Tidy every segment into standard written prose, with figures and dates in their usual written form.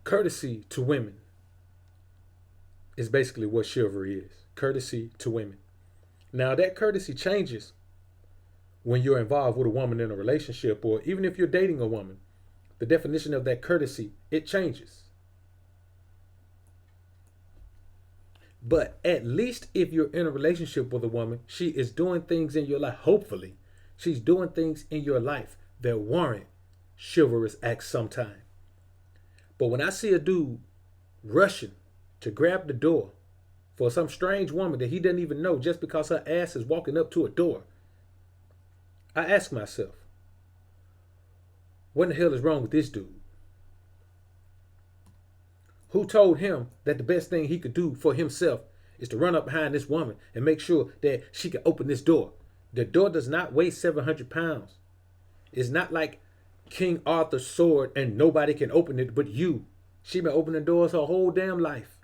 Courtesy to women is basically what chivalry is. Courtesy to women. Now, that courtesy changes when you're involved with a woman in a relationship, or even if you're dating a woman. The definition of that courtesy, it changes. But at least if you're in a relationship with a woman, she is doing things in your life. Hopefully, she's doing things in your life that warrant chivalrous acts sometime. But when I see a dude rushing to grab the door for some strange woman that he doesn't even know just because her ass is walking up to a door, I ask myself, what in the hell is wrong with this dude? Who told him that the best thing he could do for himself is to run up behind this woman and make sure that she can open this door? The door does not weigh 700 pounds. It's not like King Arthur's sword and nobody can open it but you. She been opening doors her whole damn life.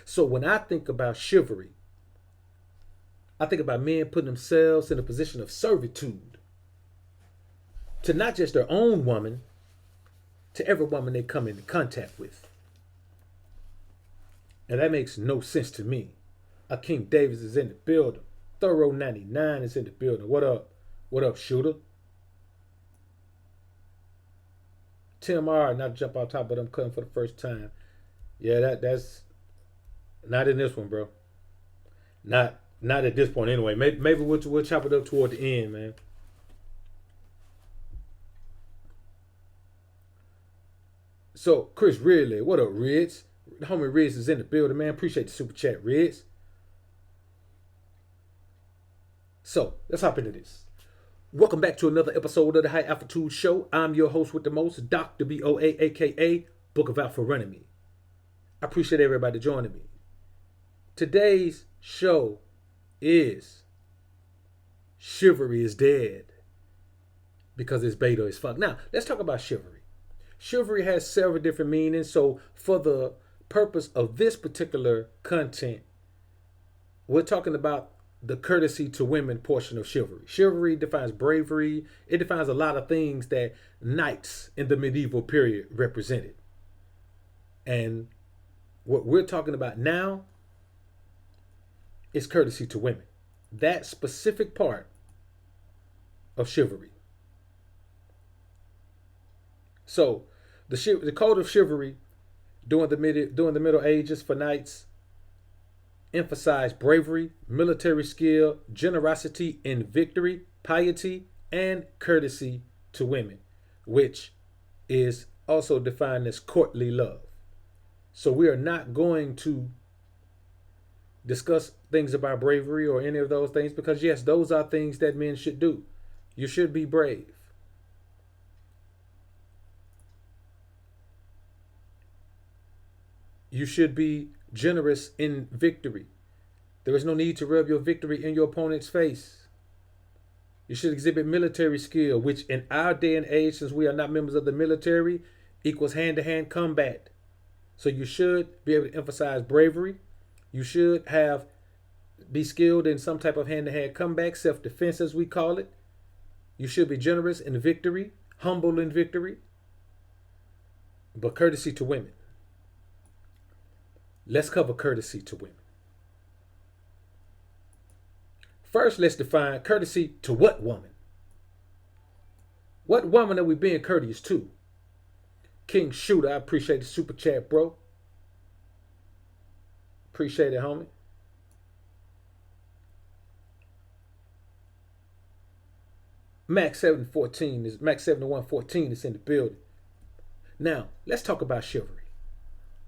So when I think about chivalry, I think about men putting themselves in a position of servitude to not just their own woman, to every woman they come into contact with. And that makes no sense to me. A King Davis is in the building. Thorough 99 is in the building. What up? What up, shooter? Tim R, not to jump on top, but I'm cutting for the first time. Yeah, that's not in this one, bro. Not at this point anyway. Maybe we'll chop it up toward the end, man. So, Chris Ridley, what up, Rids? The homie Rids is in the building, man. Appreciate the super chat, Rids. So, let's hop into this. Welcome back to another episode of the High Altitude Show. I'm your host with the most, Dr. BoA, a.k.a. Book of Alpha Running Me. I appreciate everybody joining me. Today's show is Chivalry is Dead because it's beta as fuck. Now, let's talk about chivalry. Chivalry has several different meanings, so for the purpose of this particular content, we're talking about the courtesy to women portion of chivalry. Chivalry defines bravery. It defines a lot of things that knights in the medieval period represented. And what we're talking about now is courtesy to women. That specific part of chivalry. So, the code of chivalry during the Middle Ages for knights emphasized bravery, military skill, generosity in victory, piety, and courtesy to women, which is also defined as courtly love. So we are not going to discuss things about bravery or any of those things because, yes, those are things that men should do. You should be brave. You should be generous in victory. There is no need to rub your victory in your opponent's face. You should exhibit military skill, which in our day and age, since we are not members of the military, equals hand-to-hand combat. So you should be able to emphasize bravery. You should be skilled in some type of hand-to-hand combat, self-defense as we call it. You should be generous in victory, humble in victory, but courtesy to women. Let's cover courtesy to women. First, let's define courtesy to what woman? What woman are we being courteous to? King Shooter, I appreciate the super chat, bro. Appreciate it, homie. Max 7114 is in the building. Now, let's talk about chivalry.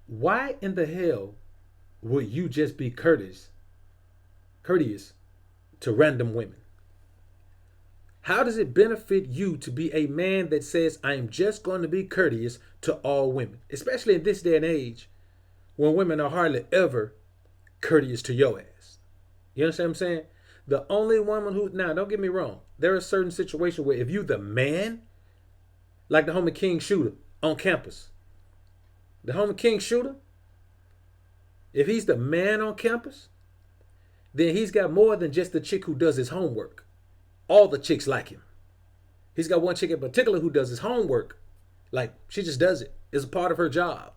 Why in the hell would you just be courteous to random women? How does it benefit you to be a man that says, I am just going to be courteous to all women? Especially in this day and age when women are hardly ever courteous to your ass. You understand what I'm saying? The only woman who, now don't get me wrong, there are certain situations where if you the man, like the homie King Shooter on campus, the homie King Shooter, if he's the man on campus, then he's got more than just the chick who does his homework. All the chicks like him. He's got one chick in particular who does his homework. Like, she just does it. It's a part of her job.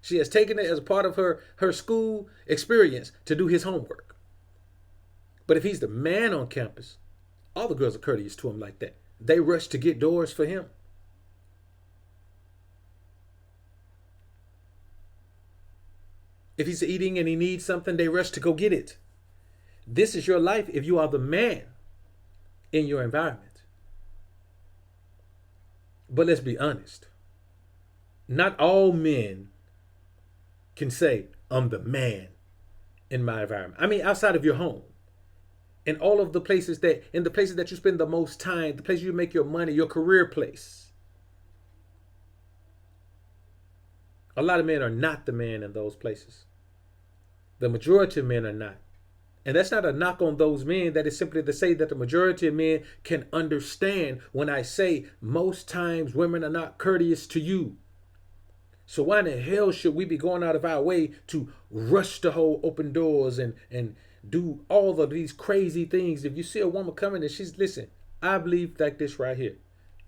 She has taken it as a part of her school experience to do his homework. But if he's the man on campus, all the girls are courteous to him like that. They rush to get doors for him. If he's eating and he needs something, they rush to go get it. This is your life if you are the man in your environment. But let's be honest. Not all men can say, I'm the man in my environment. I mean, outside of your home. In all of the places that you spend the most time, the place you make your money, your career place. A lot of men are not the man in those places. The majority of men are not. And that's not a knock on those men. That is simply to say that the majority of men can understand when I say most times women are not courteous to you. So why in the hell should we be going out of our way to rush to hold open doors and do all of these crazy things? If you see a woman coming and listen, I believe like this right here.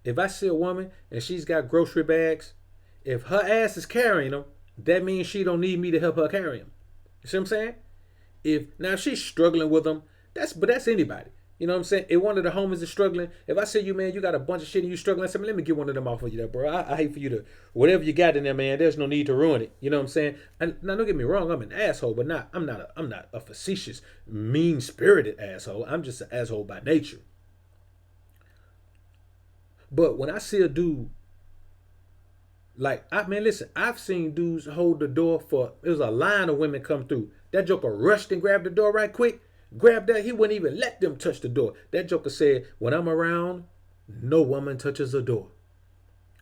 If I see a woman and she's got grocery bags, if her ass is carrying them, that means she don't need me to help her carry them. You see what I'm saying? If she's struggling with them, that's anybody. You know what I'm saying? If one of the homies is struggling, if I say you, man, you got a bunch of shit and you struggling, I say, let me get one of them off of you there, bro. I hate for you to, whatever you got in there, man, there's no need to ruin it. You know what I'm saying? And now don't get me wrong, I'm an asshole, but I'm not a facetious, mean-spirited asshole. I'm just an asshole by nature. But when I see a dude, listen, I've seen dudes hold the door it was a line of women come through. That joker rushed and grabbed the door right quick. Grabbed that, he wouldn't even let them touch the door. That joker said, when I'm around, no woman touches a door.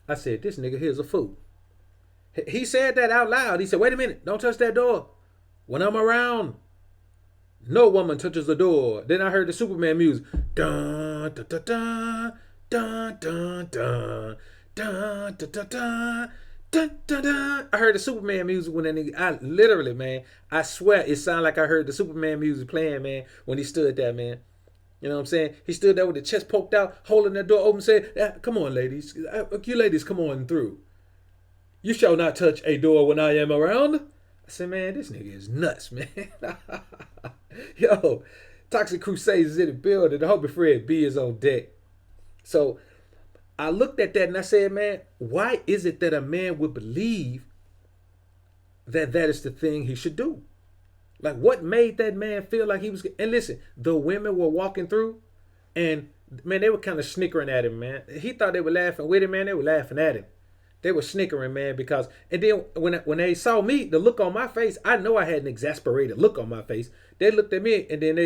I said, this nigga here's a fool. He said that out loud. He said, wait a minute, don't touch that door. When I'm around, no woman touches the door. Then I heard the Superman music. Dun, dun, dun, dun, dun, dun, dun, dun, dun, dun, dun. Dun, dun, dun. I heard the Superman music when that nigga, I literally, man, I swear it sounded like I heard the Superman music playing, man, when he stood there, man. You know what I'm saying? He stood there with the chest poked out, holding that door open, said, come on, ladies. You ladies, come on through. You shall not touch a door when I am around. I said, man, this nigga is nuts, man. Yo, Toxic Crusades is in the building. The Hobie Fred B is on deck. So, I looked at that and I said, man, why is it that a man would believe that is the thing he should do? Like, what made that man feel like he was... And listen, the women were walking through and, man, they were kind of snickering at him, man. He thought they were laughing with him, man. They were laughing at him. They were snickering, man, because... And then when they saw me, the look on my face, I know I had an exasperated look on my face. They looked at me, and then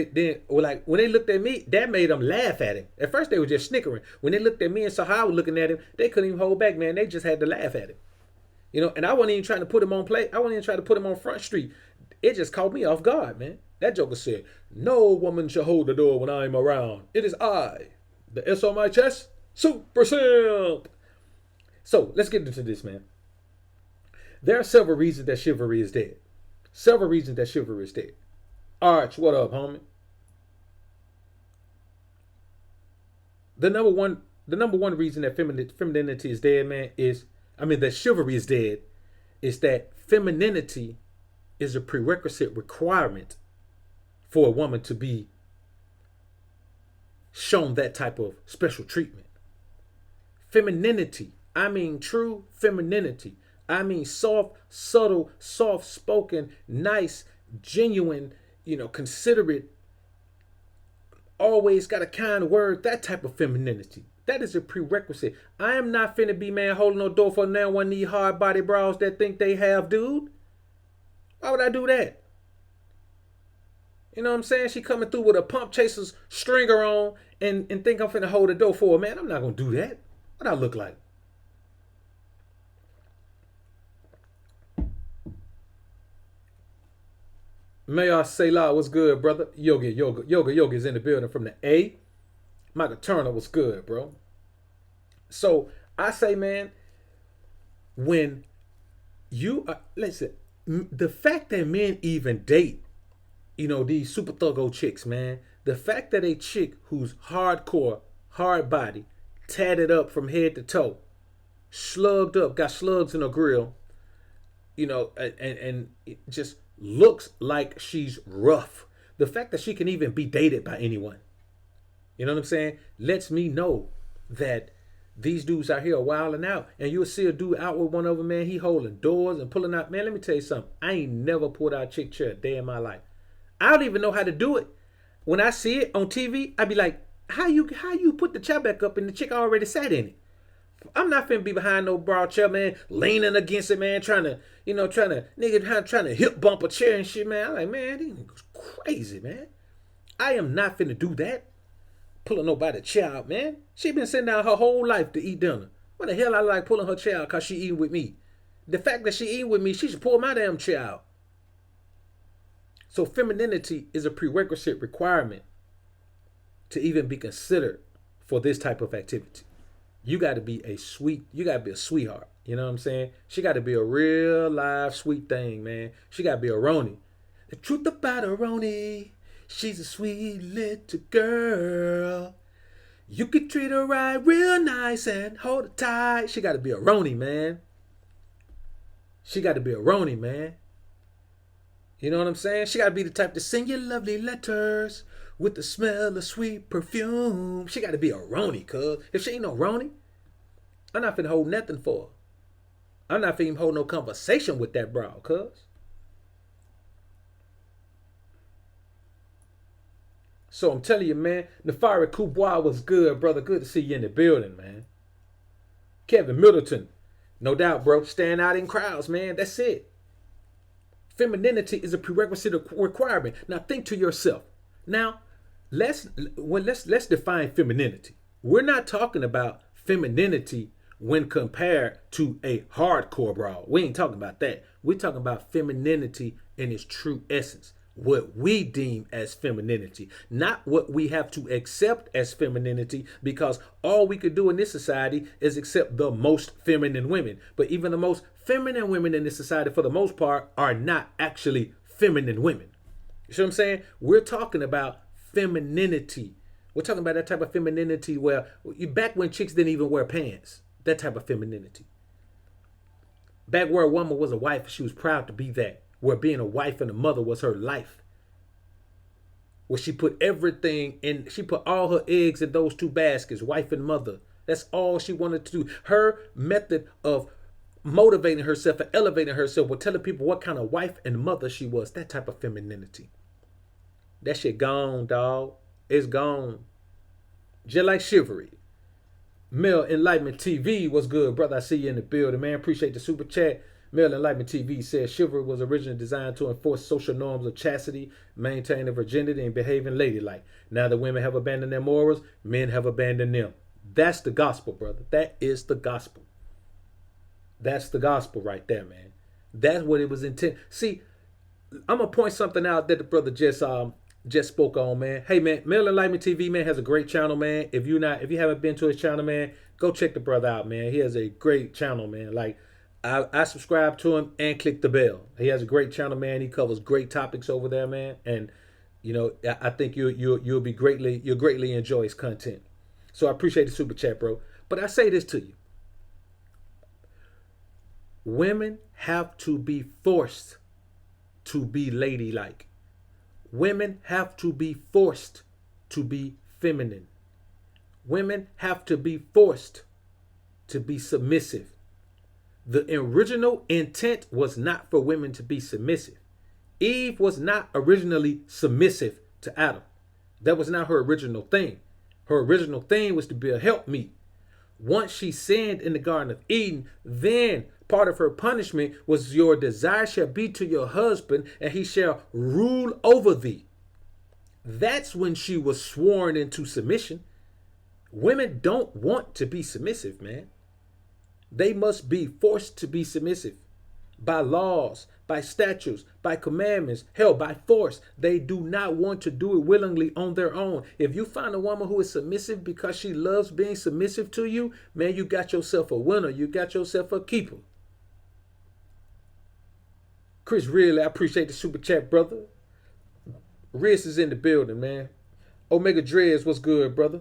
when they looked at me, that made them laugh at him. At first, they were just snickering. When they looked at me and saw how I was looking at him, they couldn't even hold back, man. They just had to laugh at him. You know, and I wasn't even trying to put him on play. I wasn't even trying to put him on Front Street. It just caught me off guard, man. That joker said, no woman shall hold the door when I'm around. It is I, the S on my chest, Super Simp. So, let's get into this, man. There are several reasons that chivalry is dead. Several reasons that chivalry is dead. Arch, what up, homie? The number one reason that femininity is dead, man, that chivalry is dead, is that femininity is a prerequisite requirement for a woman to be shown that type of special treatment. Femininity, I mean true femininity. I mean soft, subtle, soft-spoken, nice, genuine, considerate, always got a kind word, that type of femininity. That is a prerequisite. I am not finna be, man, holding no door for now one of these hard body bras that think they have, dude. Why would I do that? You know what I'm saying? She coming through with a pump chaser's stringer on and think I'm finna hold the door for her. Man, I'm not gonna do that. What I look like? Mayor Selah, what's good, brother? Yoga is in the building from the A. Michael Turner, what's good, bro? So I say, man, when you listen, the fact that men even date, these super thuggo chicks, man, the fact that a chick who's hardcore, hard body, tatted up from head to toe, slugged up, got slugs in her grill, and it just looks like she's rough. The fact that she can even be dated by anyone, you know what I'm saying, lets me know that these dudes out here are wilding out. And you'll see a dude out with one of them, man, he holding doors and pulling out. Man, let me tell you something. I ain't never pulled out a chick chair a day in my life. I don't even know how to do it. When I see it on TV, I be like, how you put the chair back up and the chick already sat in it? I'm not finna be behind no broad chair, man, leaning against it, man, trying to hip bump a chair and shit, man. I'm like, man, this nigga's crazy, man. I am not finna do that. Pulling nobody chair out, man. She been sitting down her whole life to eat dinner. What the hell I like pulling her chair out because she eating with me? The fact that she eating with me, she should pull my damn chair out. So femininity is a prerequisite requirement to even be considered for this type of activity. You got to be a sweetheart. You know what I'm saying? She got to be a real live sweet thing, man. She got to be a Roni. The truth about a Roni, she's a sweet little girl. You can treat her right real nice and hold her tight. She got to be a Roni, man. She got to be a Roni, man. You know what I'm saying? She got to be the type to send you lovely letters with the smell of sweet perfume. She got to be a Roni, cuz. If she ain't no Roni, I'm not finna hold nothing for her. I'm not finna hold no conversation with that broad, cuz. So I'm telling you, man, Nefari Coubois was good, brother. Good to see you in the building, man. Kevin Middleton, no doubt, bro. Stand out in crowds, man. That's it. Femininity is a prerequisite requirement. Now think to yourself. Now, let's define femininity. We're not talking about femininity when compared to a hardcore broad. We ain't talking about that. We're talking about femininity in its true essence. What we deem as femininity, not what we have to accept as femininity, because all we could do in this society is accept the most feminine women. But even the most feminine women in this society, for the most part, are not actually feminine women. You see what I'm saying? We're talking about femininity. We're talking about that type of femininity where back when chicks didn't even wear pants, that type of femininity. Back where a woman was a wife, she was proud to be that. Where being a wife and a mother was her life. Where she put everything in, she put all her eggs in those two baskets, wife and mother. That's all she wanted to do. Her method of motivating herself and elevating herself was telling people what kind of wife and mother she was. That type of femininity. That shit gone, dog. It's gone. Just like Chivalry. Male Enlightenment TV was good, brother. I see you in the building, man. Appreciate the super chat. Male Enlightenment TV says chivalry was originally designed to enforce social norms of chastity, maintain their virginity, and behaving ladylike. Now that women have abandoned their morals, men have abandoned them. That's the gospel, brother. That is the gospel. That's the gospel right there, man. That's what it was intended. See, I'm gonna point something out that the brother just spoke on, man. Hey, man, Male Enlightenment TV, man, has a great channel, man. If you haven't been to his channel, man, go check the brother out, man. He has a great channel, man. Like, I subscribe to him and click the bell. He has a great channel, man. He covers great topics over there, man. And I think you'll greatly enjoy his content. So I appreciate the super chat, bro. But I say this to you: women have to be forced to be ladylike. Women have to be forced to be feminine. Women have to be forced to be submissive. The original intent was not for women to be submissive. Eve was not originally submissive to Adam. That was not her original thing. Her original thing was to be a helpmeet. Once she sinned in the Garden of Eden, then part of her punishment was your desire shall be to your husband, and he shall rule over thee. That's when she was sworn into submission. Women don't want to be submissive, man. They must be forced to be submissive by laws, by statutes, by commandments, hell, by force. They do not want to do it willingly on their own. If you find a woman who is submissive because she loves being submissive to you, man, you got yourself a winner. You got yourself a keeper. Chris, really, I appreciate the super chat, brother. Riz is in the building, man. Omega Dreads, what's good, brother?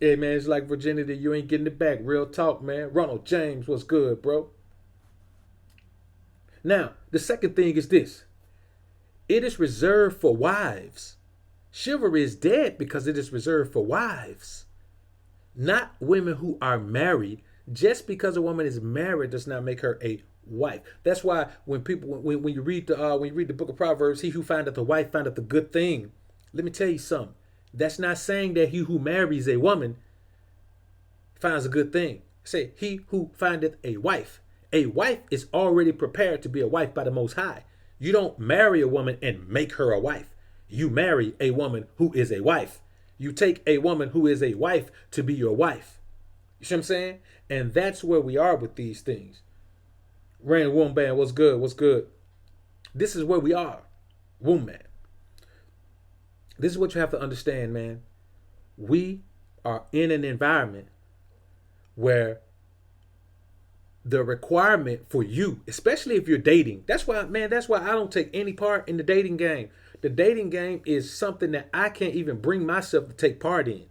Hey, man, it's like virginity. You ain't getting it back. Real talk, man. Ronald James, what's good, bro? Now, the second thing is this. It is reserved for wives. Chivalry is dead because it is reserved for wives, not women who are married. Just because a woman is married does not make her a wife. That's why when people when you read the book of Proverbs, he who findeth a wife findeth a good thing. Let me tell you something. That's not saying that he who marries a woman finds a good thing. Say he who findeth a wife. A wife is already prepared to be a wife by the Most High. You don't marry a woman and make her a wife. You marry a woman who is a wife. You take a woman who is a wife to be your wife. You see what I'm saying? And that's where we are with these things. Rain Womb Band, what's good? What's good? This is where we are. Womb Man. This is what you have to understand, man. We are in an environment where the requirement for you, especially if you're dating, that's why I don't take any part in the dating game. The dating game is something that I can't even bring myself to take part in.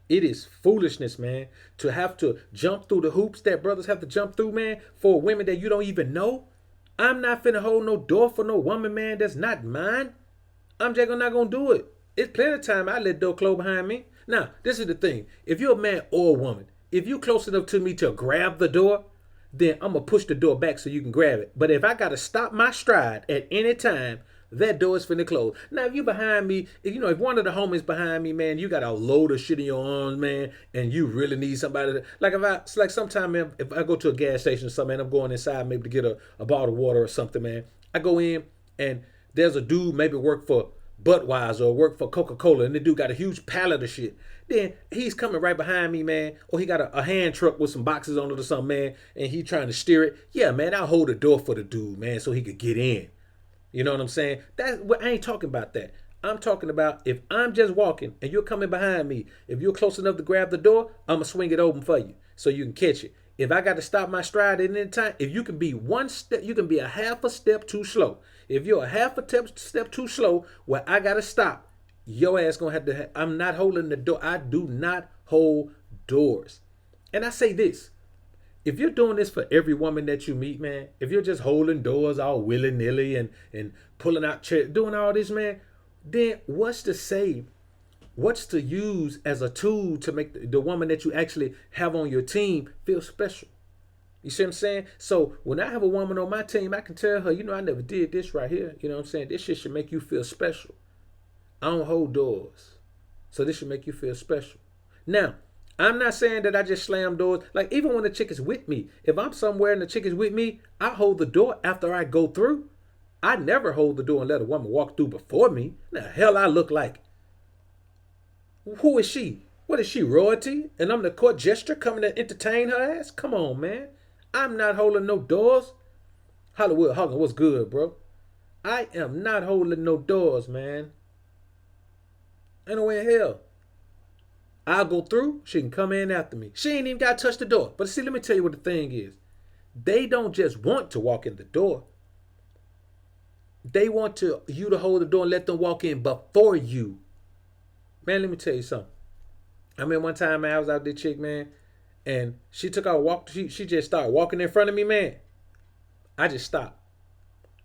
It is foolishness, man, to have to jump through the hoops that brothers have to jump through, man, for women that you don't even know. I'm not finna hold no door for no woman, man, that's not mine. I'm just not gonna do it. It's plenty of time I let door close behind me. Now, this is the thing. If you're a man or a woman, if you're close enough to me to grab the door, then I'm going to push the door back so you can grab it. But if I got to stop my stride at any time, that door is finna close. Now, if you behind me, if one of the homies behind me, man, you got a load of shit in your arms, man, and you really need somebody to, like sometime, man, if I go to a gas station or something, man, I'm going inside maybe to get a bottle of water or something, man. I go in and there's a dude maybe work for Budweiser or work for Coca-Cola, and the dude got a huge pallet of shit. Then he's coming right behind me, man, or he got a hand truck with some boxes on it or something, man, and he trying to steer it. Yeah, man, I'll hold the door for the dude, man, so he could get in. You know what I'm saying? I ain't talking about that. I'm talking about if I'm just walking and you're coming behind me, if you're close enough to grab the door, I'm going to swing it open for you so you can catch it. If I got to stop my stride at any time, if you can be one step, you can be a half a step too slow. If you're a half a step too slow where I got to stop, your ass going to have to, I'm not holding the door. I do not hold doors. And I say this, if you're doing this for every woman that you meet, man, if you're just holding doors all willy-nilly and pulling out chairs, doing all this, man, then what's to say? What's to use as a tool to make the woman that you actually have on your team feel special? You see what I'm saying? So when I have a woman on my team, I can tell her, I never did this right here. You know what I'm saying? This shit should make you feel special. I don't hold doors. So this should make you feel special. Now, I'm not saying that I just slam doors. Like, even when the chick is with me, if I'm somewhere and the chick is with me, I hold the door after I go through. I never hold the door and let a woman walk through before me. Now, the hell I look like? Who is she? What is she, royalty? And I'm the court jester coming to entertain her ass? Come on, man. I'm not holding no doors. Hollywood Hogan, what's good, bro? I am not holding no doors, man. Ain't no way in hell. I'll go through. She can come in after me. She ain't even got to touch the door. But see, let me tell you what the thing is. They don't just want to walk in the door. They want you to hold the door and let them walk in before you. Man, let me tell you something. I mean, one time, man, I was out there, chick, man, and she took out a walk. She just started walking in front of me, man. I just stopped.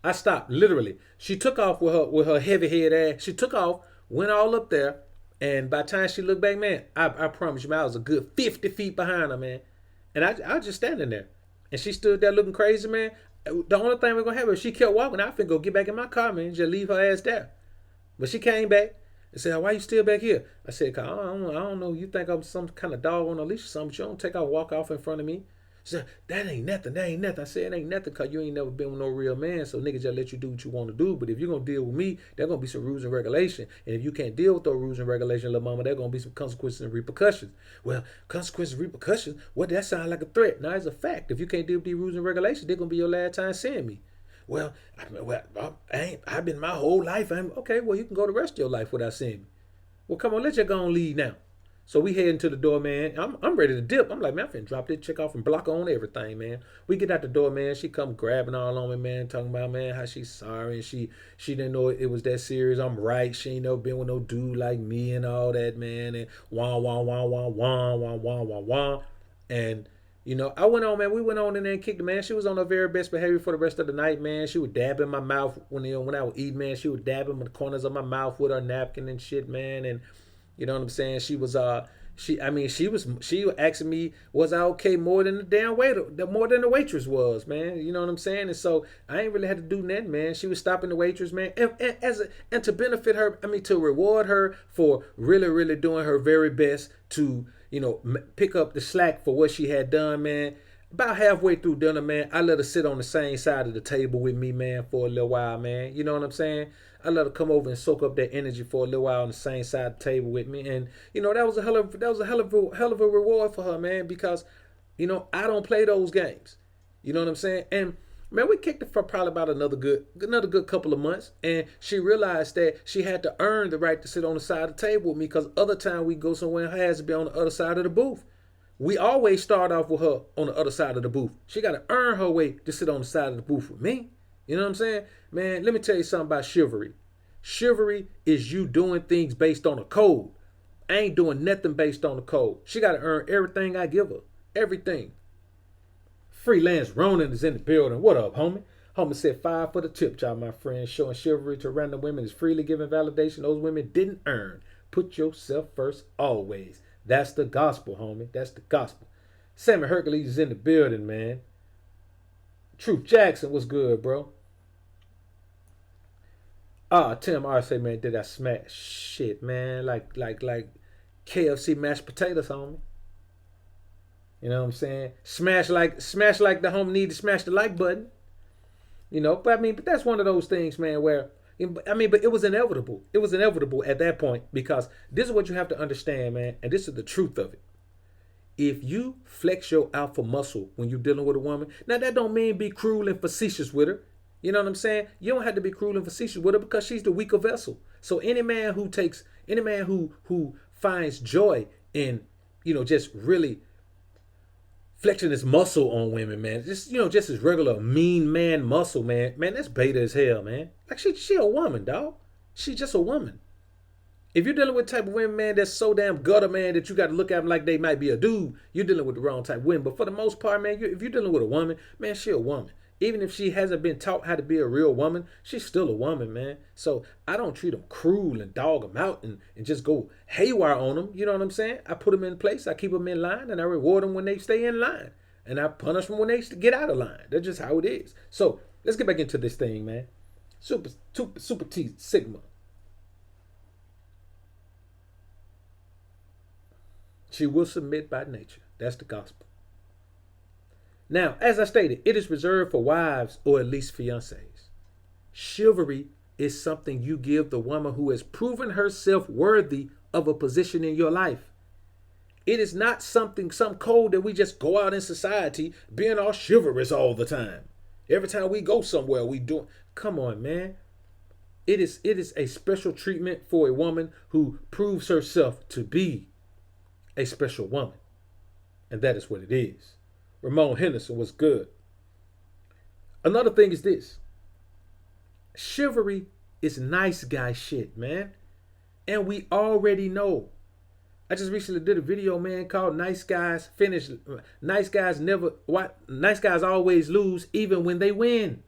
I stopped, literally. She took off with her heavy head ass. She took off, went all up there, and by the time she looked back, man, I promise you, man, I was a good 50 feet behind her, man. And I was just standing there. And she stood there looking crazy, man. The only thing we're going to have is she kept walking. I finna go get back in my car, man, just leave her ass there. But she came back and said, why you still back here? I said, cause I don't know. You think I'm some kind of dog on a leash or something, but you don't take out walk off in front of me. She said, that ain't nothing. I said, it ain't nothing because you ain't never been with no real man. So niggas just let you do what you want to do. But if you're going to deal with me, there's going to be some rules and regulations. And if you can't deal with those rules and regulations, little mama, there's going to be some consequences and repercussions. Well, consequences and repercussions, what, that sound like a threat. Now, it's a fact. If you can't deal with these rules and regulations, they're going to be your last time seeing me. Well, I've been my whole life. Okay, well, you can go the rest of your life without seeing me. Well, come on, let's just go and leave now. So we heading to the door, man. I'm ready to dip. I'm like, man, I'm finna drop this chick off and block her on everything, man. We get out the door, man. She come grabbing all on me, man, talking about, man, how she's sorry and she didn't know it was that serious. I'm right. She ain't never been with no dude like me and all that, man. And wah wah wah wah wah wah wah wah wah. And I went on, man. We went on in there and kicked her, man. She was on her very best behavior for the rest of the night, man. She would dab in my mouth when I would eat, man. She would dab in the corners of my mouth with her napkin and shit, man. And you know what I'm saying? She was she was asking me, was I okay more than the damn waiter, more than the waitress was, man. You know what I'm saying? And so I ain't really had to do nothing, man. She was stopping the waitress, man, and to benefit her, to reward her for really, really doing her very best to pick up the slack for what she had done, man. About halfway through dinner, man, I let her sit on the same side of the table with me, man, for a little while, man. You know what I'm saying? I let her come over and soak up that energy for a little while on the same side of the table with me, and that was a hell of a reward for her, man, because I don't play those games. You know what I'm saying? And man, we kicked it for probably about another good couple of months, and she realized that she had to earn the right to sit on the side of the table with me, because other time we go somewhere, it has to be on the other side of the booth. We always start off with her on the other side of the booth. She got to earn her way to sit on the side of the booth with me. You know what I'm saying? Man, let me tell you something about chivalry. Chivalry is you doing things based on a code. I ain't doing nothing based on the code. She got to earn everything I give her. Everything. Freelance Ronin is in the building. What up, homie? Homie said 5 for the tip, y'all, my friends. Showing chivalry to random women is freely giving validation those women didn't earn. Put yourself first always. That's the gospel, homie. That's the gospel. Sammy Hercules is in the building, man. Truth Jackson, what's good, bro? Tim R say, man, did I smash shit, man? Like KFC mashed potatoes, homie. You know what I'm saying? Smash like the homie need to smash the like button. But that's one of those things, man, where but it was inevitable. It was inevitable at that point, because this is what you have to understand, man, and this is the truth of it. If you flex your alpha muscle when you're dealing with a woman, now that don't mean be cruel and facetious with her. You know what I'm saying? You don't have to be cruel and facetious with her, because she's the weaker vessel. So any man who finds joy in, just really flexing his muscle on women, man, just his regular mean man muscle, man, that's beta as hell, man. Like she a woman, dog. She's just a woman. If you're dealing with type of women, man, that's so damn gutter, man, that you got to look at them like they might be a dude, you're dealing with the wrong type of women. But for the most part, man, if you're dealing with a woman, man, she a woman. Even if she hasn't been taught how to be a real woman, she's still a woman, man. So I don't treat them cruel and dog them out and just go haywire on them. You know what I'm saying? I put them in place, I keep them in line, and I reward them when they stay in line. And I punish them when they get out of line. That's just how it is. So let's get back into this thing, man. Super T Sigma. She will submit by nature. That's the gospel. Now, as I stated, it is reserved for wives or at least fiancés. Chivalry is something you give the woman who has proven herself worthy of a position in your life. It is not some code that we just go out in society being all chivalrous all the time. Every time we go somewhere, we do. Come on, man. It is a special treatment for a woman who proves herself to be a special woman. And that is what it is. Ramon Henderson was good. Another thing is this. Chivalry is nice guy shit, man. And we already know. I just recently did a video, man, called Nice Guys Finish. Nice guys always lose even when they win.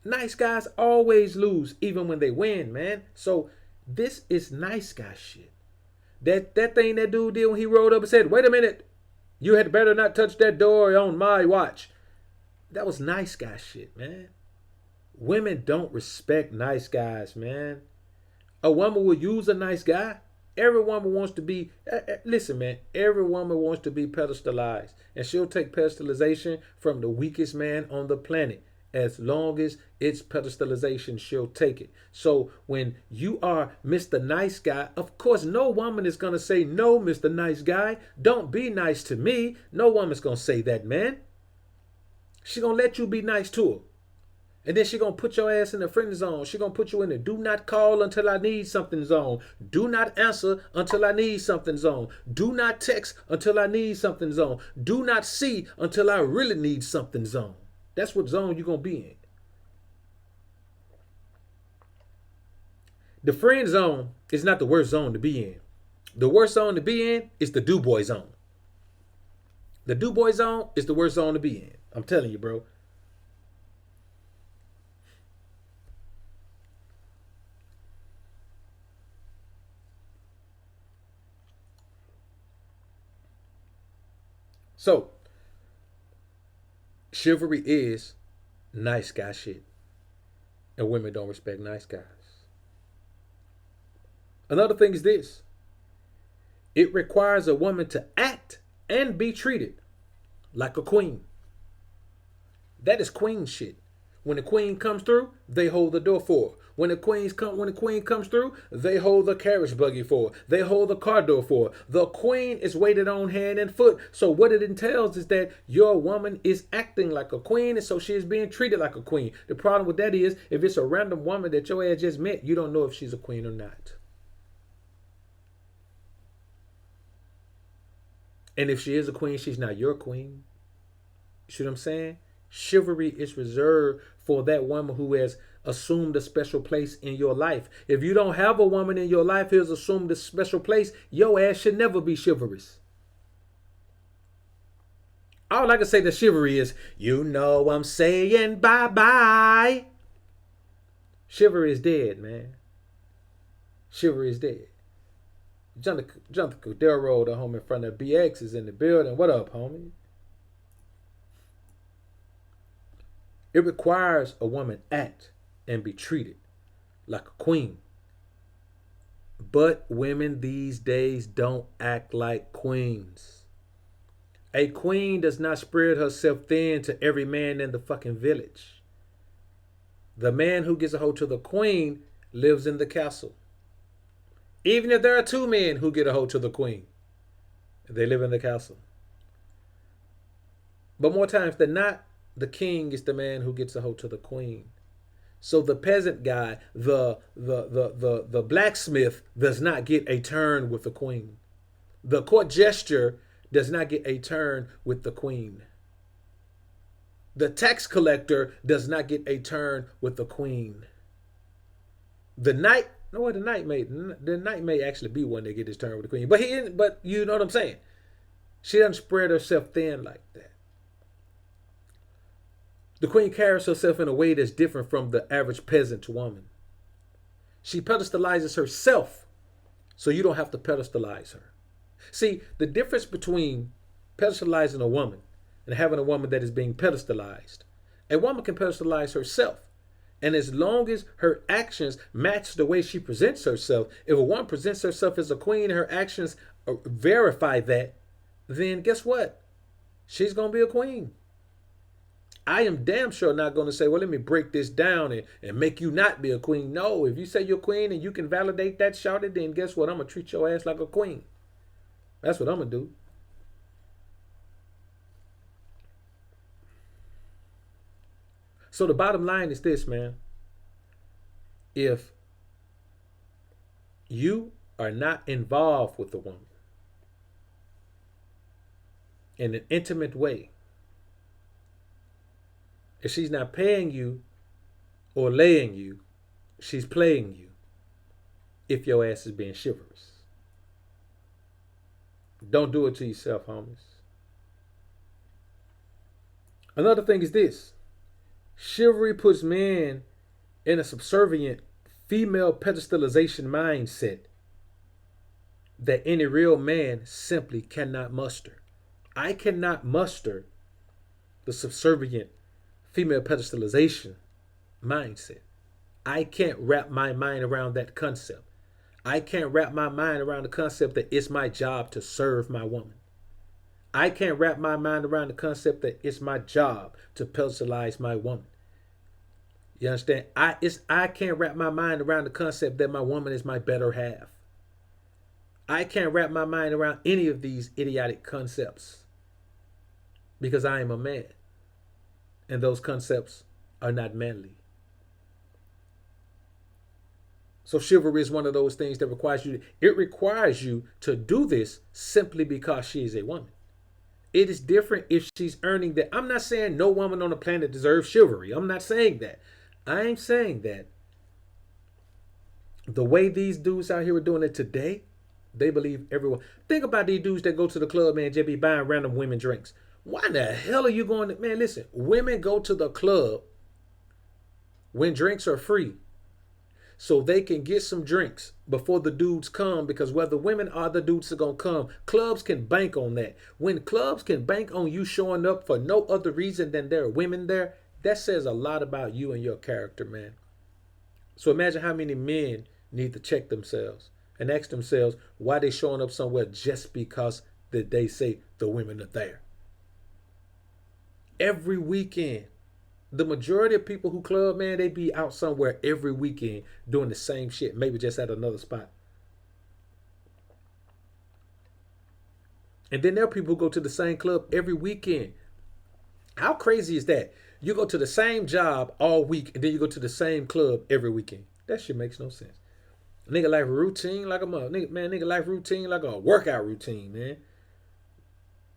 Nice guys always lose even when they win, man. So this is nice guy shit. That thing that dude did when he rolled up and said, wait a minute, you had better not touch that door on my watch. That was nice guy shit, man. Women don't respect nice guys, man. A woman will use a nice guy. Every woman wants to be, listen, man, every woman wants to be pedestalized. And she'll take pedestalization from the weakest man on the planet. As long as it's pedestalization, she'll take it. So when you are Mr. Nice Guy, of course, no woman is going to say, no, Mr. Nice Guy, don't be nice to me. No woman's going to say that, man. She's going to let you be nice to her. And then she gonna put your ass in the friend zone. She gonna put you in the do not call until I need something zone. Do not answer until I need something zone. Do not text until I need something zone. Do not see until I really need something zone. That's what zone you gonna be in. The friend zone is not the worst zone to be in. The worst zone to be in is the do boy zone. The do boy zone is the worst zone to be in. I'm telling you, bro. So, chivalry is nice guy shit. And women don't respect nice guys. Another thing is this: it requires a woman to act and be treated like a queen. That is queen shit. When the queen comes through, they hold the door for her. When the queen comes through, they hold the carriage buggy for her. They hold the car door for her. The queen is waited on hand and foot. So what it entails is that your woman is acting like a queen, and so she is being treated like a queen. The problem with that is, if it's a random woman that your ass just met, you don't know if she's a queen or not. And if she is a queen, she's not your queen. You see what I'm saying? Chivalry is reserved for that woman who has assumed a special place in your life. If you don't have a woman in your life who has assumed a special place, your ass should never be chivalrous. All I can say to chivalry is, you know I'm saying bye-bye. Chivalry is dead, man. Chivalry is dead. Jonathan Cordero, the homie in front of BX, is in the building. What up, homie? It requires a woman act and be treated like a queen. But women these days don't act like queens. A queen does not spread herself thin to every man in the fucking village. The man who gets a hold to the queen lives in the castle. Even if there are two men who get a hold to the queen, they live in the castle. But more times than not, the king is the man who gets a hold to the queen. So the peasant guy, the blacksmith, does not get a turn with the queen. The court jester does not get a turn with the queen. The tax collector does not get a turn with the queen. The knight may actually be one that get his turn with the queen. But you know what I'm saying? She doesn't spread herself thin like that. The queen carries herself in a way that's different from the average peasant woman. She pedestalizes herself, so you don't have to pedestalize her. See, the difference between pedestalizing a woman and having a woman that is being pedestalized. A woman can pedestalize herself. And as long as her actions match the way she presents herself, if a woman presents herself as a queen and her actions verify that, then guess what? She's going to be a queen. I am damn sure not going to say, well, let me break this down and make you not be a queen. No, if you say you're a queen and you can validate that, shout it, then guess what? I'm going to treat your ass like a queen. That's what I'm going to do. So the bottom line is this, man. If you are not involved with the woman in an intimate way, if she's not paying you or laying you, she's playing you if your ass is being chivalrous. Don't do it to yourself, homies. Another thing is this. Chivalry puts men in a subservient female pedestalization mindset that any real man simply cannot muster. I cannot muster the subservient female pedestalization mindset. I can't wrap my mind around that concept. I can't wrap my mind around the concept that it's my job to serve my woman. I can't wrap my mind around the concept that it's my job to pedestalize my woman. You understand? I can't wrap my mind around the concept that my woman is my better half. I can't wrap my mind around any of these idiotic concepts because I am a man. And those concepts are not manly. So chivalry is one of those things that requires you to do this simply because she is a woman. It is different if she's earning that. I'm not saying no woman on the planet deserves chivalry. I'm not saying that. I ain't saying that. The way these dudes out here are doing it today, they believe everyone. Think about these dudes that go to the club, man, just be buying random women drinks. Why the hell are you going to, man, listen, women go to the club when drinks are free so they can get some drinks before the dudes come, because whether women or the dudes are going to come, clubs can bank on that. When clubs can bank on you showing up for no other reason than there are women there, that says a lot about you and your character, man. So imagine how many men need to check themselves and ask themselves why they showing up somewhere just because that they say the women are there. Every weekend, the majority of people who club, man, they be out somewhere every weekend doing the same shit, maybe just at another spot. And then there are people who go to the same club every weekend. How crazy is that? You go to the same job all week and then you go to the same club every weekend. That shit makes no sense. Nigga life routine like a mother. Nigga life routine like a workout routine, man.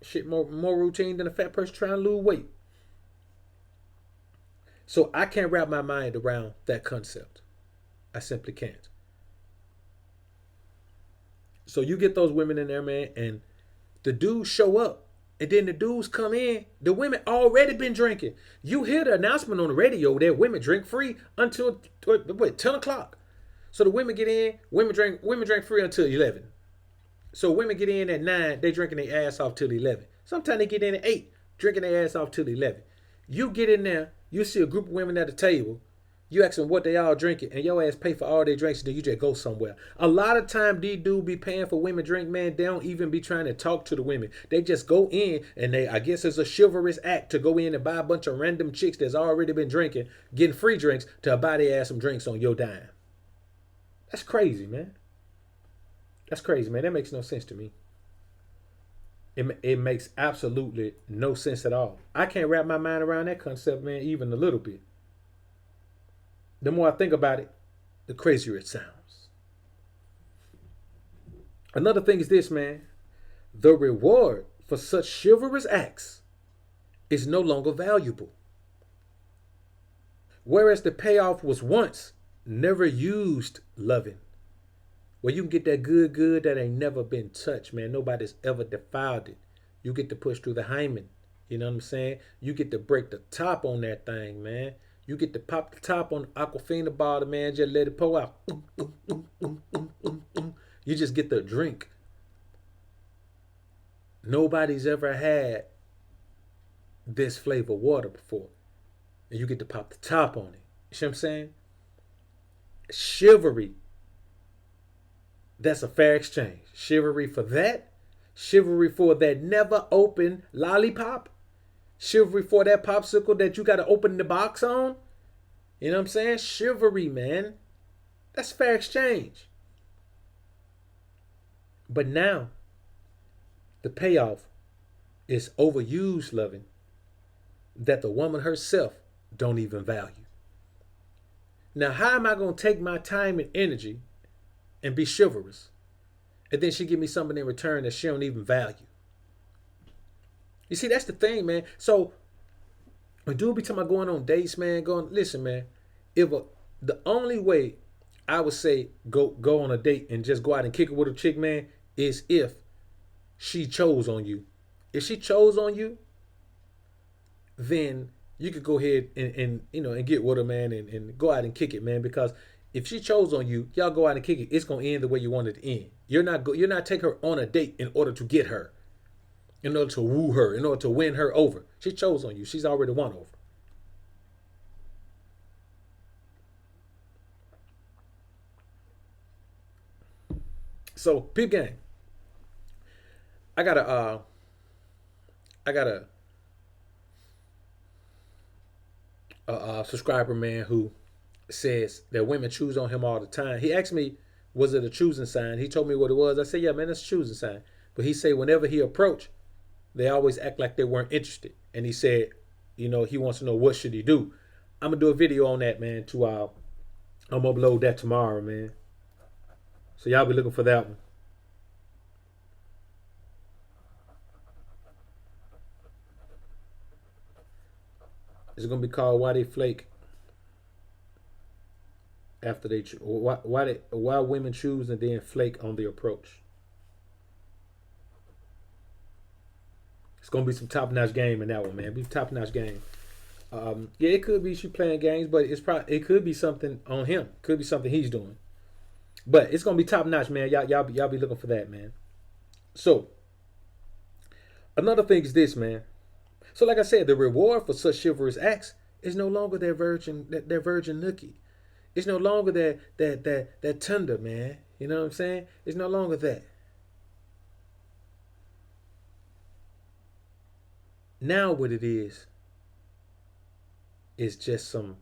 Shit more routine than a fat person trying to lose weight. So I can't wrap my mind around that concept. I simply can't. So you get those women in there, man, and the dudes show up. And then the dudes come in. The women already been drinking. You hear the announcement on the radio that women drink free until 10 o'clock. So the women get in, women drink free until 11. So women get in at 9, they drinking their ass off till 11. Sometimes they get in at 8, drinking their ass off till 11. You get in there, you see a group of women at the table, you ask them what they all drinking, and your ass pay for all their drinks, and then you just go somewhere. A lot of time these dudes be paying for women drink, man. They don't even be trying to talk to the women. They just go in, and I guess it's a chivalrous act to go in and buy a bunch of random chicks that's already been drinking, getting free drinks, to buy their ass some drinks on your dime. That's crazy, man. That's crazy, man. That makes no sense to me. It makes absolutely no sense at all. I can't wrap my mind around that concept, man, even a little bit. The more I think about it, the crazier it sounds. Another thing is this, man. The reward for such chivalrous acts is no longer valuable. Whereas the payoff was once never used loving. Where you can get that good that ain't never been touched, man. Nobody's ever defiled it. You get to push through the hymen. You know what I'm saying? You get to break the top on that thing, man. You get to pop the top on the Aquafina bottle, man. Just let it pour out. You just get the drink. Nobody's ever had this flavor water before. And you get to pop the top on it. You see what I'm saying? Chivalry. That's a fair exchange. Chivalry for that. Chivalry for that never open lollipop. Chivalry for that popsicle that you got to open the box on. You know what I'm saying? Chivalry, man. That's fair exchange. But now, the payoff is overused loving that the woman herself don't even value. Now, how am I going to take my time and energy and be chivalrous, and then she give me something in return that she don't even value? You see, that's the thing, man. So when dude be talking about going on dates, man, listen, man. The only way I would say go on a date and just go out and kick it with a chick, man, is if she chose on you. If she chose on you, then you could go ahead and get with her, man, and go out and kick it, man, because if she chose on you, y'all go out and kick it, it's gonna end the way you want it to end. You're not taking her on a date in order to get her, in order to woo her, in order to win her over. She chose on you. She's already won over. So, peep gang. I got a subscriber, man, who says that women choose on him all the time. He asked me, was it a choosing sign? He told me what it was. I said, yeah, man, that's a choosing sign. But he said whenever he approached, they always act like they weren't interested. And he said, he wants to know what should he do. I'm gonna do a video on that, man. I'm gonna upload that tomorrow, man. So y'all be looking for that one. It's gonna be called "Why They Flake After They Why Women Choose and Then Flake on the Approach." It's gonna be some top notch game in that one, man. Be top notch game. Yeah, it could be she playing games, but it could be something on him. Could be something he's doing. But it's gonna be top notch, man. Y'all be looking for that, man. So another thing is this, man. So like I said, the reward for such chivalrous acts is no longer their virgin nookie. It's no longer that tender, man. You know what I'm saying? It's no longer that. Now what it is just some,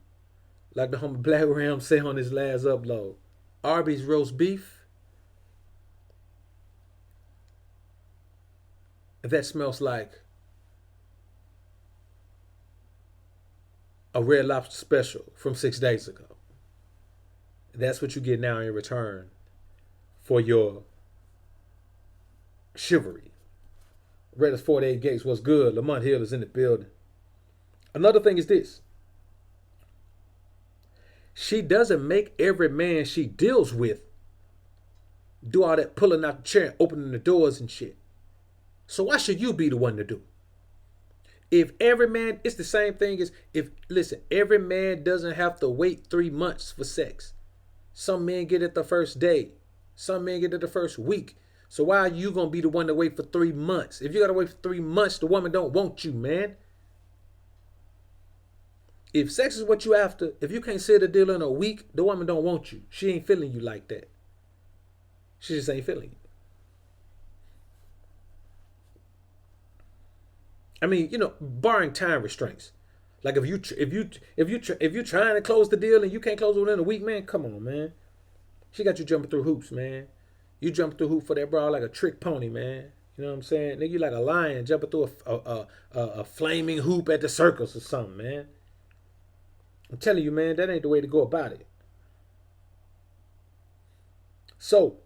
like the homie Black Ram said on his last upload, Arby's roast beef that smells like a Red Lobster special from 6 days ago. That's what you get now in return for your chivalry. Reddit's 48 Gates was good. Lamont Hill is in the building. Another thing is this. She doesn't make every man she deals with do all that pulling out the chair and opening the doors and shit. So why should you be the one to do? If every man, it's the same thing as every man doesn't have to wait 3 months for sex. Some men get it the first day. Some men get it the first week. So why are you going to be the one to wait for 3 months? If you got to wait for 3 months, the woman don't want you, man. If sex is what you after, if you can't sit a deal in a week, the woman don't want you. She ain't feeling you like that. She just ain't feeling you. I mean, barring time restraints. Like if you're trying to close the deal and you can't close it within a week, man, come on, man. She got you jumping through hoops, man. You jump through hoop for that bra like a trick pony, man. You know what I'm saying? Nigga, you like a lion jumping through a flaming hoop at the circus or something, man. I'm telling you, man, that ain't the way to go about it. So,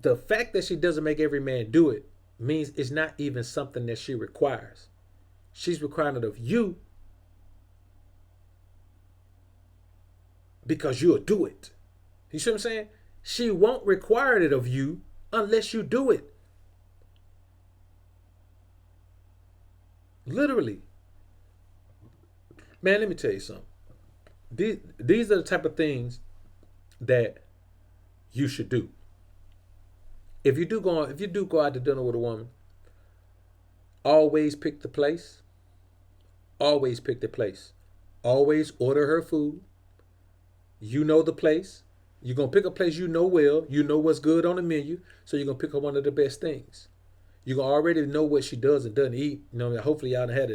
the fact that she doesn't make every man do it means it's not even something that she requires. She's requiring it of you because you'll do it. You see what I'm saying? She won't require it of you unless you do it. Literally. Man, let me tell you something. These are the type of things that you should do. If you do go out to dinner with a woman, always pick the place. Always pick the place. Always order her food. You know the place. You're going to pick a place you know well. You know what's good on the menu. So you're going to pick up one of the best things. You're going to already know what she does and doesn't eat. Hopefully y'all had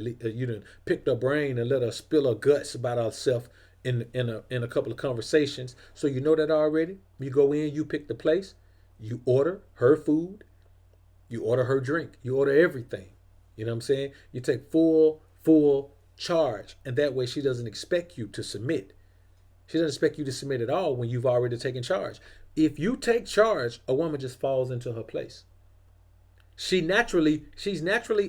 picked her brain and let her spill her guts about herself in a couple of conversations. So you know that already. You go in, you pick the place. You order her food. You order her drink. You order everything. You know what I'm saying? You take full charge. And that way she doesn't expect you to submit. She doesn't expect you to submit at all when you've already taken charge. If you take charge, a woman just falls into her place. She's naturally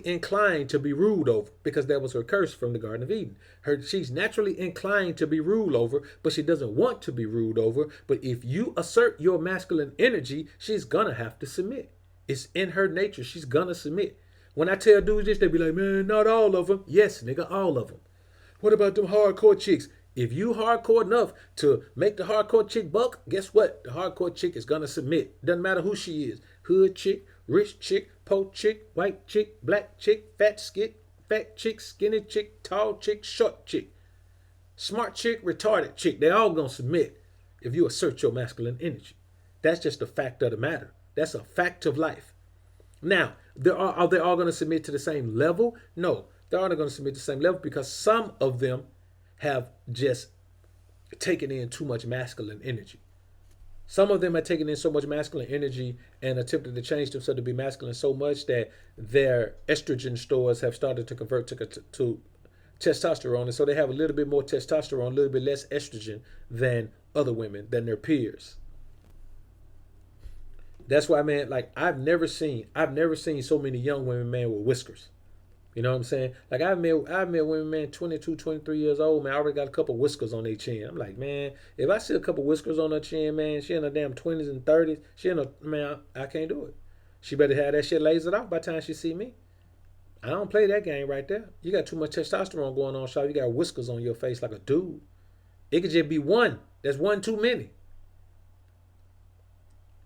inclined to be ruled over because that was her curse from the Garden of Eden. She's naturally inclined to be ruled over, but she doesn't want to be ruled over. But if you assert your masculine energy, she's gonna have to submit. It's in her nature. She's gonna submit. When I tell dudes this, they be like, man, not all of them. Yes, nigga, all of them. What about them hardcore chicks? If you hardcore enough to make the hardcore chick buck, guess what? The hardcore chick is gonna submit. Doesn't matter who she is. Hood chick, rich chick, po chick, white chick, black chick, fat chick, skinny chick, tall chick, short chick, smart chick, retarded chick. They all gonna submit if you assert your masculine energy. That's just a fact of the matter. That's a fact of life. Now, are they all gonna submit to the same level? No, they're all not gonna submit to the same level because some of them have just taken in too much masculine energy. Some of them have taken in so much masculine energy and attempted to change themselves to be masculine so much that their estrogen stores have started to convert testosterone, and so they have a little bit more testosterone, a little bit less estrogen than other women, than their peers. That's why, man, like I've never seen so many young women, man, with whiskers. You know what I'm saying? Like I've met women, man, 22, 23 years old, man, I already got a couple whiskers on their chin. I'm like, man, if I see a couple whiskers on her chin, man, she in her damn 20s and 30s, she in her, man, I can't do it. She better have that shit lasered off by the time she see me. I don't play that game right there. You got too much testosterone going on, Shaw. You got whiskers on your face like a dude. It could just be one. That's one too many.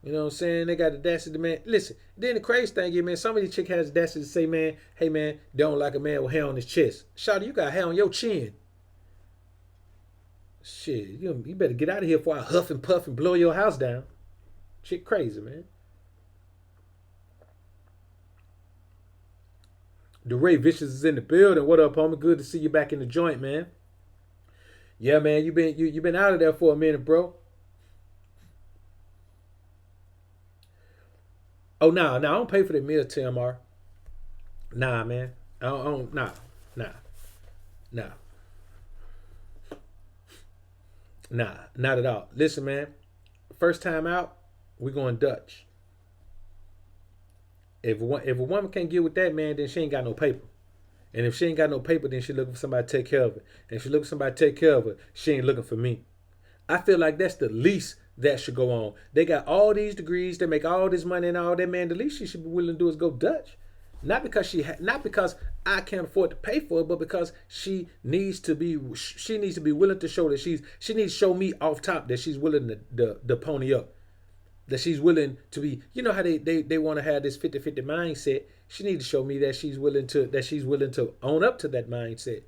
You know what I'm saying? They got the audacity, man. Listen, then the crazy thing is, man, some of these chicks has the audacity to say, man, hey, man, they don't like a man with hair on his chest. Shawty, you got hair on your chin. Shit, you better get out of here before I huff and puff and blow your house down. Shit crazy, man. DeRay Vicious is in the building. What up, homie? Good to see you back in the joint, man. Yeah, man, you been out of there for a minute, bro. Oh, nah, I don't pay for the meal, TMR. Nah, man. Nah, nah, nah, nah, not at all. Listen, man. First time out, we going Dutch. If a woman can't get with that, man, then she ain't got no paper. And if she ain't got no paper, then she looking for somebody to take care of it. And if she looking for somebody to take care of it, she ain't looking for me. I feel like that's the least that should go on. They got all these degrees, they make all this money and all that, man. The least she should be willing to do is go Dutch. Not because not because I can't afford to pay for it, but because she needs to be willing to show that she needs to show me off top that she's willing to pony up. That she's willing to be, you know how they want to have this 50-50 mindset. She needs to show me that she's willing to own up to that mindset.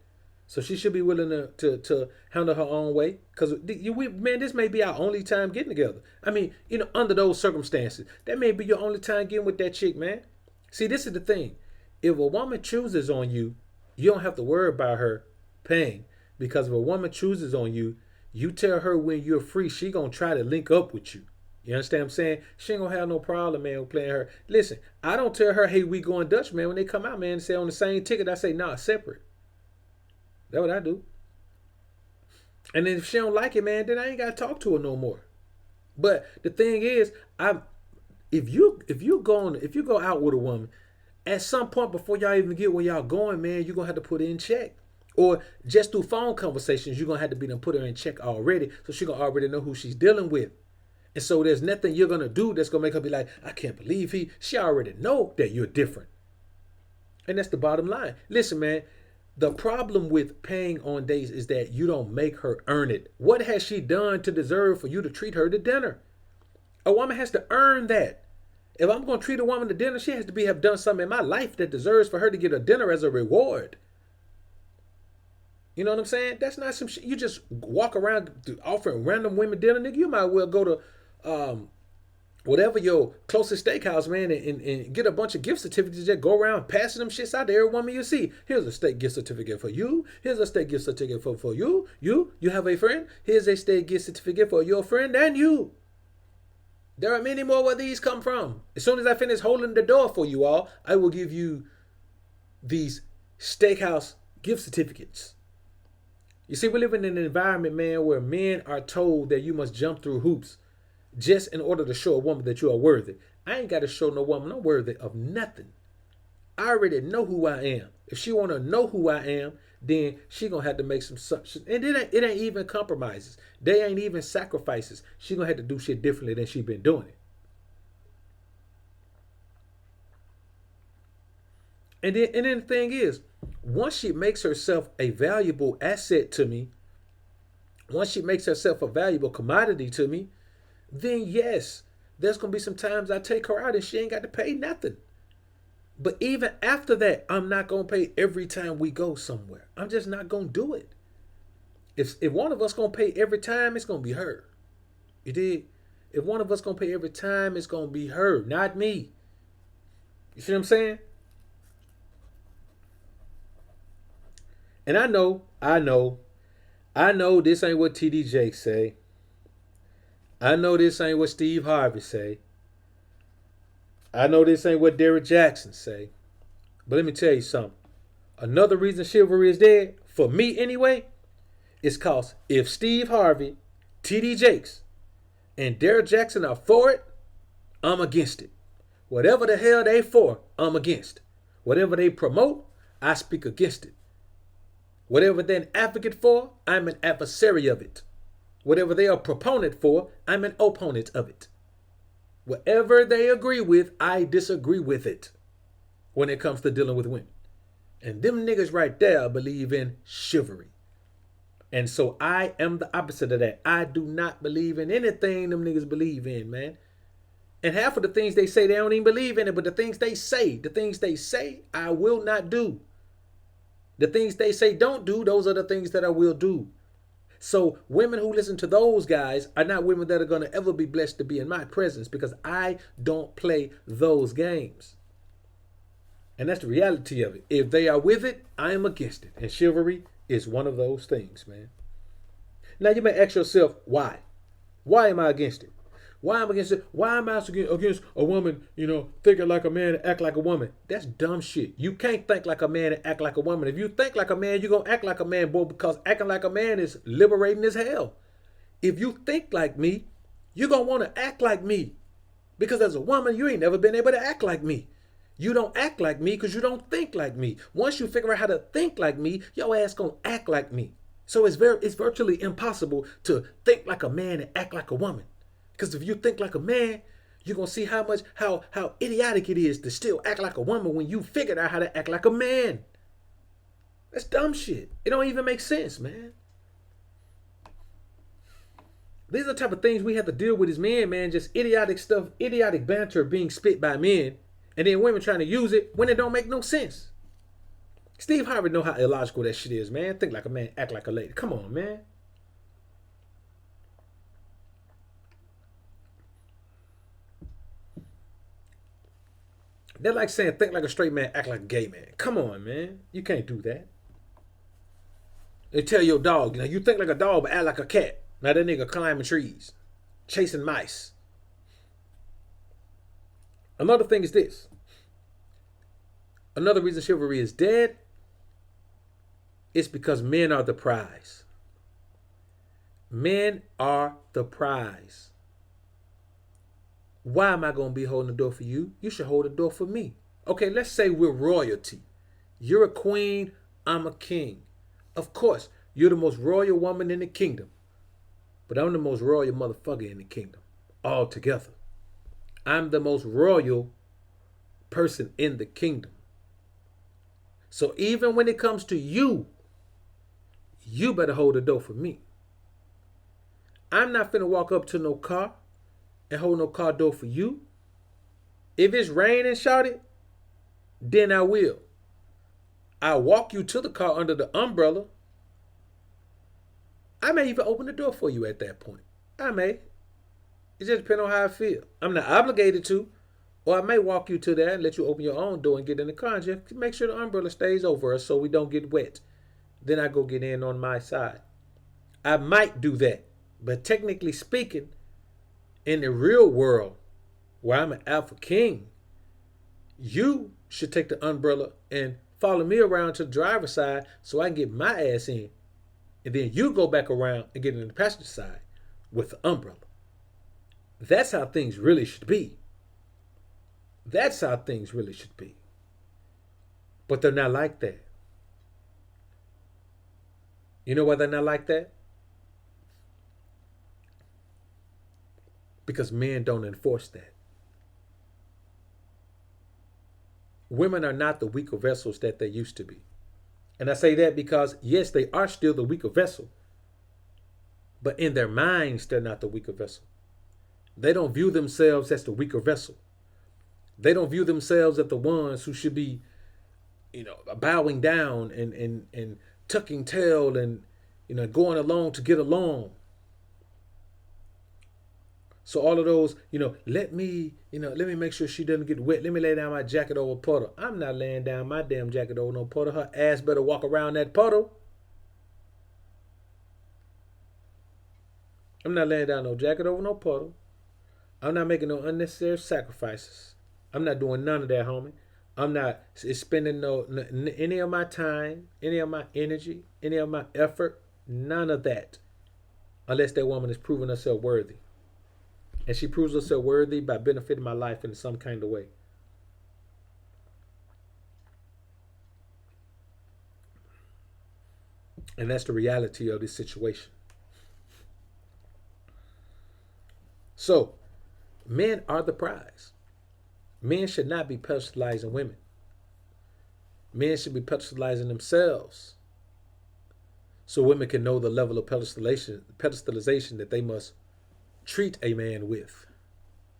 So she should be willing to handle her own way. Because, man, this may be our only time getting together. I mean, under those circumstances, that may be your only time getting with that chick, man. See, this is the thing. If a woman chooses on you, you don't have to worry about her paying. Because if a woman chooses on you, you tell her when you're free, she going to try to link up with you. You understand what I'm saying? She ain't gonna have no problem, man, with playing her. Listen, I don't tell her, hey, we going Dutch, man. When they come out, man, and say on the same ticket, I say, nah, separate. That's what I do. And then if she don't like it, man, then I ain't gotta talk to her no more. But the thing is, if you go out with a woman, at some point before y'all even get where y'all going, man, you're gonna have to put her in check. Or just through phone conversations, you're gonna have to be done put her in check already, so she gonna already know who she's dealing with. And so there's nothing you're going to do that's going to make her be like, I can't believe she already know that you're different. And that's the bottom line. Listen, man, the problem with paying on dates is that you don't make her earn it. What has she done to deserve for you to treat her to dinner? A woman has to earn that. If I'm going to treat a woman to dinner, she has to have done something in my life that deserves for her to get a dinner as a reward. You know what I'm saying? That's not some shit. You just walk around offering random women dinner, nigga. You might well go to whatever your closest steakhouse, man, and get a bunch of gift certificates. Just go around passing them shits out to every woman you see. Here's a steak gift certificate for you. Here's a steak gift certificate for you. You have a friend. Here's a steak gift certificate for your friend and you. There are many more where these come from. As soon as I finish holding the door for you all, I will give you these steakhouse gift certificates. You see, we live in an environment, man, where men are told that you must jump through hoops just in order to show a woman that you are worthy. I ain't got to show no woman I'm worthy of nothing. I already know who I am. If she want to know who I am, then she going to have to make some substance. And it ain't even compromises. They ain't even sacrifices. She going to have to do shit differently than she been doing it. And then the thing is, once she makes herself a valuable asset to me, once she makes herself a valuable commodity to me, then yes, there's going to be some times I take her out and she ain't got to pay nothing. But even after that, I'm not going to pay every time we go somewhere. I'm just not going to do it. If one of us going to pay every time, it's going to be her. You did? If one of us going to pay every time, it's going to be her, not me. You see what I'm saying? And I know this ain't what TD Jakes say. I know this ain't what Steve Harvey say. I know this ain't what Derrick Jackson say. But let me tell you something. Another reason chivalry is dead, for me anyway, is cause if Steve Harvey, TD Jakes, and Derrick Jackson are for it, I'm against it. Whatever the hell they for, I'm against. Whatever they promote, I speak against it. Whatever they're an advocate for, I'm an adversary of it. Whatever they are proponent for, I'm an opponent of it. Whatever they agree with, I disagree with it when it comes to dealing with women. And them niggas right there believe in chivalry. And so I am the opposite of that. I do not believe in anything them niggas believe in, man. And half of the things they say, they don't even believe in it. But the things they say, I will not do. The things they say don't do, those are the things that I will do. So women who listen to those guys are not women that are going to ever be blessed to be in my presence, because I don't play those games. And that's the reality of it. If they are with it, I am against it. And chivalry is one of those things, man. Now you may ask yourself, why? Why am I against it? Why am I against it? Why am I against a woman, thinking like a man and act like a woman? That's dumb shit. You can't think like a man and act like a woman. If you think like a man, you're going to act like a man, boy, because acting like a man is liberating as hell. If you think like me, you're going to want to act like me. Because as a woman, you ain't never been able to act like me. You don't act like me because you don't think like me. Once you figure out how to think like me, your ass going to act like me. So it's virtually impossible to think like a man and act like a woman. Because if you think like a man, you're going to see how idiotic it is to still act like a woman when you figured out how to act like a man. That's dumb shit. It don't even make sense, man. These are the type of things we have to deal with as men, man. Just idiotic stuff, idiotic banter being spit by men, and then women trying to use it when it don't make no sense. Steve Harvey know how illogical that shit is, man. Think like a man, act like a lady. Come on, man. They're like saying, think like a straight man, act like a gay man. Come on, man. You can't do that. They tell your dog, you think like a dog, but act like a cat. Now that nigga climbing trees, chasing mice. Another thing is this. Another reason chivalry is dead is because men are the prize. Men are the prize. Why am I going to be holding the door for you? You should hold the door for me. Okay, let's say we're royalty. You're a queen, I'm a king. Of course, you're the most royal woman in the kingdom. But I'm the most royal motherfucker in the kingdom. Altogether. I'm the most royal person in the kingdom. So even when it comes to you, you better hold the door for me. I'm not finna walk up to no car and hold no car door for you. If it's raining, shout it, then I will. I'll walk you to the car under the umbrella. I may even open the door for you at that point. I may. It just depends on how I feel. I'm not obligated to. Or I may walk you to there and let you open your own door and get in the car and just make sure the umbrella stays over us so we don't get wet. Then I go get in on my side. I might do that. But technically speaking, in the real world, where I'm an alpha king, you should take the umbrella and follow me around to the driver's side so I can get my ass in. And then you go back around and get in the passenger side with the umbrella. That's how things really should be. That's how things really should be. But they're not like that. You know why they're not like that? Because men don't enforce that. Women are not the weaker vessels that they used to be. And I say that because, yes, they are still the weaker vessel. But in their minds, they're not the weaker vessel. They don't view themselves as the weaker vessel. They don't view themselves as the ones who should be, bowing down and tucking tail and, going along to get along. So all of those, let me make sure she doesn't get wet. Let me lay down my jacket over a puddle. I'm not laying down my damn jacket over no puddle. Her ass better walk around that puddle. I'm not laying down no jacket over no puddle. I'm not making no unnecessary sacrifices. I'm not doing none of that, homie. I'm not spending any of my time, any of my energy, any of my effort, none of that, unless that woman is proving herself worthy. And she proves herself worthy by benefiting my life in some kind of way. And that's the reality of this situation. So, men are the prize. Men should not be pedestalizing women. Men should be pedestalizing themselves so women can know the level of pedestalization that they must treat a man with.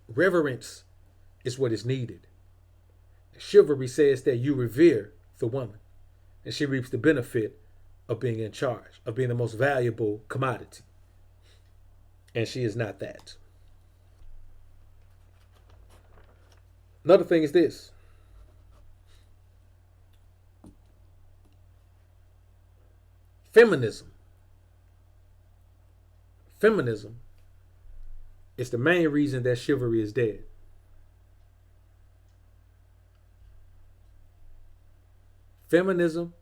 Reverence is what is needed. Chivalry says that you revere the woman, and she reaps the benefit of being in charge, of being the most valuable commodity. And she is not that. Another thing is this. Feminism. Feminism is the main reason that chivalry is dead. Feminism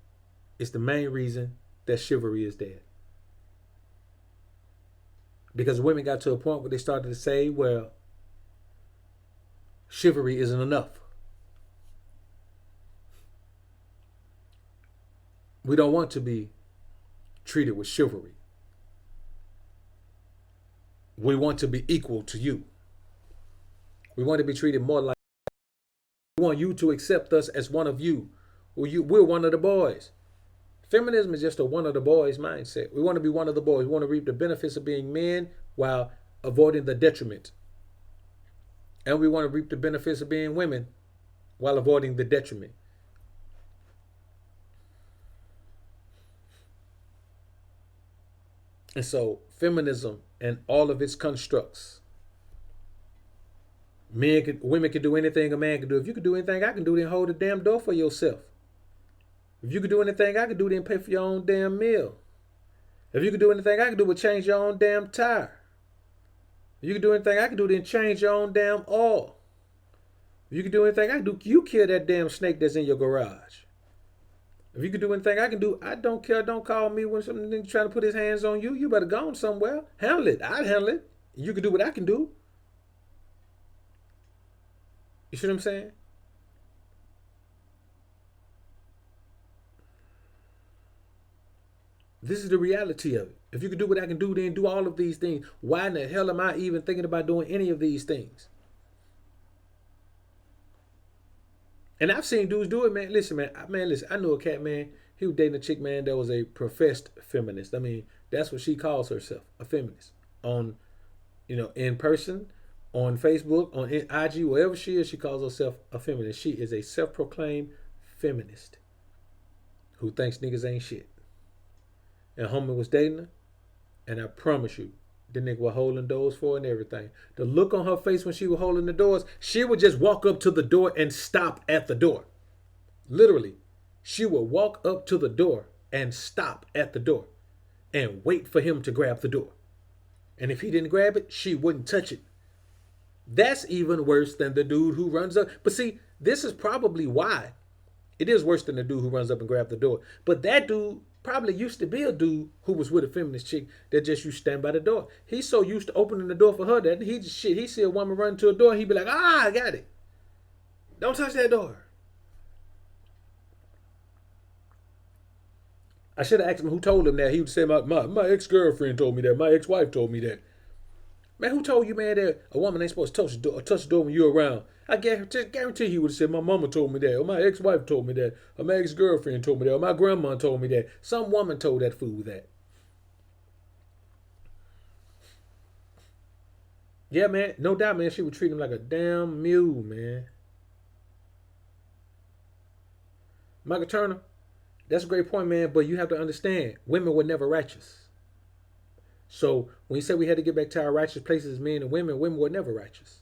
is the main reason that chivalry is dead. Because women got to a point where they started to say, well, chivalry isn't enough. We don't want to be treated with chivalry. We want to be equal to you. We want to be treated more like. We want you to accept us as one of you. We're one of the boys. Feminism is just a one of the boys mindset. We want to be one of the boys. We want to reap the benefits of being men while avoiding the detriment. And we want to reap the benefits of being women while avoiding the detriment. And so feminism and all of its constructs. Women can do anything a man can do. If you can do anything I can do, then hold the damn door for yourself. If you can do anything I can do, then pay for your own damn meal. If you can do anything I can do, but change your own damn tire. If you can do anything I can do, then change your own damn oil. If you can do anything I can do, you kill that damn snake that's in your garage. If you can do anything I can do, I don't care. Don't call me when something trying to put his hands on you. You better go on somewhere. Handle it. I'd handle it. You can do what I can do. You see what I'm saying? This is the reality of it. If you can do what I can do, then do all of these things. Why in the hell am I even thinking about doing any of these things? And I've seen dudes do it, man. Listen, man. Listen. I know a cat, man. He was dating a chick, man, that was a professed feminist. I mean, that's what she calls herself, a feminist. On, in person, on Facebook, on IG, wherever she is, she calls herself a feminist. She is a self-proclaimed feminist who thinks niggas ain't shit. And homie was dating her, and I promise you, the nigga was holding doors for her and everything. The look on her face when she was holding the doors, she would just walk up to the door and stop at the door. Literally, she would walk up to the door and stop at the door and wait for him to grab the door. And if he didn't grab it, she wouldn't touch it. That's even worse than the dude who runs up. But see, this is probably why. It is worse than the dude who runs up and grabs the door. But that dude probably used to be a dude who was with a feminist chick that just used to stand by the door. He's so used to opening the door for her that he see a woman run to a door, he'd be like, I got it. Don't touch that door. I should have asked him who told him that. He would say, my ex-girlfriend told me that. My ex-wife told me that. Man, who told you, man, that a woman ain't supposed to touch the door when you're around? I guarantee he would have said, my mama told me that, or my ex-wife told me that, or my ex-girlfriend told me that, or my grandma told me that. Some woman told that fool that. Yeah, man, no doubt, man, she would treat him like a damn mule, man. Michael Turner, that's a great point, man, but you have to understand, women were never righteous. So when you say we had to get back to our righteous places as men and women were never righteous.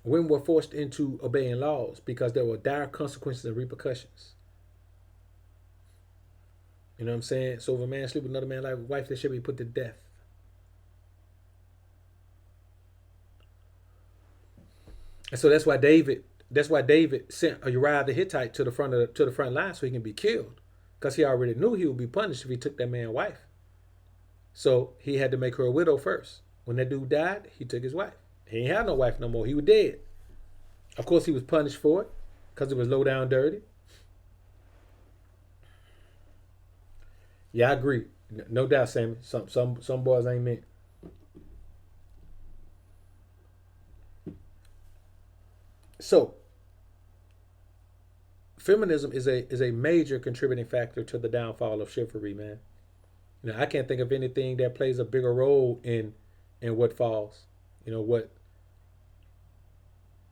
Women were forced into obeying laws because there were dire consequences and repercussions. You know what I'm saying? So if a man sleep with another man's wife, they should be put to death. And so that's why David That's why David sent Uriah the Hittite to the front line so he can be killed, because he already knew he would be punished if he took that man's wife. So he had to make her a widow first. When that dude died, he took his wife. He ain't had no wife no more. He was dead. Of course, he was punished for it because it was low down dirty. Yeah, I agree. No doubt, Sammy. Some boys ain't meant. So, feminism is a major contributing factor to the downfall of chivalry, man. You know, I can't think of anything that plays a bigger role in what falls. You know what?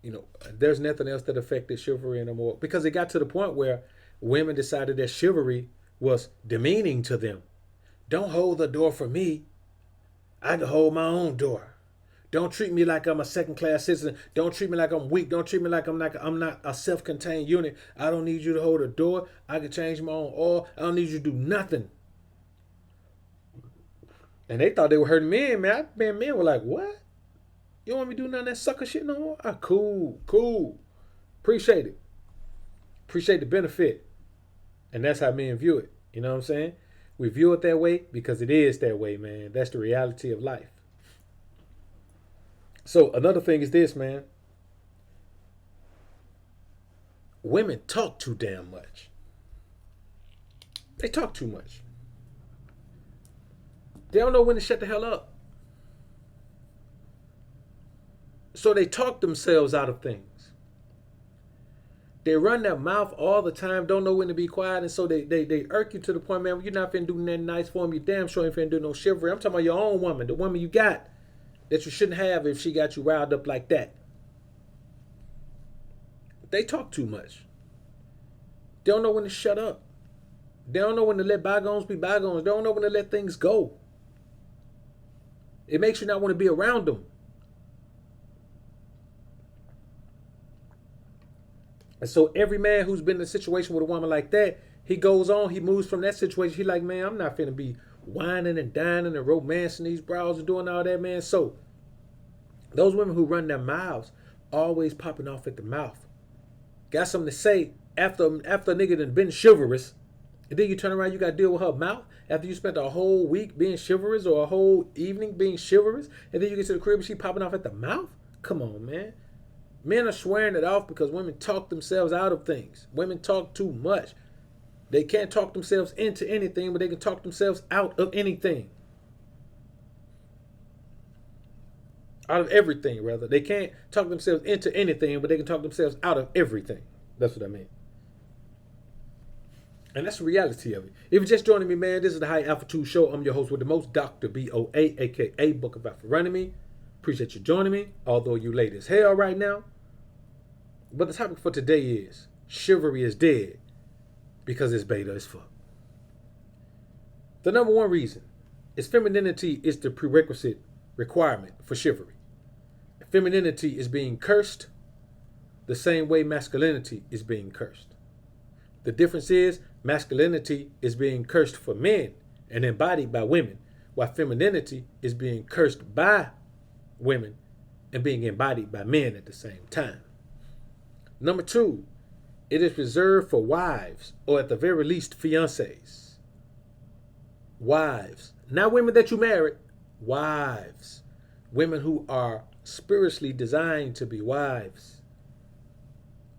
You know, there's nothing else that affected chivalry anymore because it got to the point where women decided that chivalry was demeaning to them. Don't hold the door for me. I can hold my own door. Don't treat me like I'm a second-class citizen. Don't treat me like I'm weak. Don't treat me like I'm not a self-contained unit. I don't need you to hold a door. I can change my own oil. I don't need you to do nothing. And they thought they were hurting men, man. Men were like, what? You don't want me to do none of that sucker shit no more? Ah, cool. Appreciate it. Appreciate the benefit. And that's how men view it. You know what I'm saying? We view it that way because it is that way, man. That's the reality of life. So another thing is this, man. Women talk too damn much. They talk too much. They don't know when to shut the hell up. So they talk themselves out of things. They run their mouth all the time, don't know when to be quiet, and so they irk you to the point, man, you're not finna do nothing nice for them. You damn sure ain't finna do no chivalry. I'm talking about your own woman, the woman you got, that you shouldn't have if she got you riled up like that. They talk too much. They don't know when to shut up. They don't know when to let bygones be bygones. They don't know when to let things go. It makes you not want to be around them. And so every man who's been in a situation with a woman like that, he goes on, he moves from that situation. He like, man, I'm not finna be whining and dining and romancing these brows and doing all that, man. So those women who run their mouths, always popping off at the mouth, got something to say after a nigga done been chivalrous, and then you turn around, you got to deal with her mouth after you spent a whole week being chivalrous or a whole evening being chivalrous, and then you get to the crib and she popping off at the mouth? Come on, man. Men are swearing it off because women talk themselves out of things. Women talk too much. They can't talk themselves into anything, but they can talk themselves out of anything. Out of everything, rather. They can't talk themselves into anything, but they can talk themselves out of everything. That's what I mean. And that's the reality of it. If you're just joining me, man, this is the High Alpha 2 Show. I'm your host with the most, Dr. BoA, a.k.a. Book of Alpha Running Me. Appreciate you joining me, although you late as hell right now. But the topic for today is chivalry is dead because it's beta as fuck. The number one reason is femininity is the prerequisite requirement for chivalry. Femininity is being cursed the same way masculinity is being cursed. The difference is masculinity is being cursed for men and embodied by women, while femininity is being cursed by women and being embodied by men at the same time. Number two, it is reserved for wives, or at the very least, fiancés. Wives. Not women that you married. Wives. Women who are spiritually designed to be wives.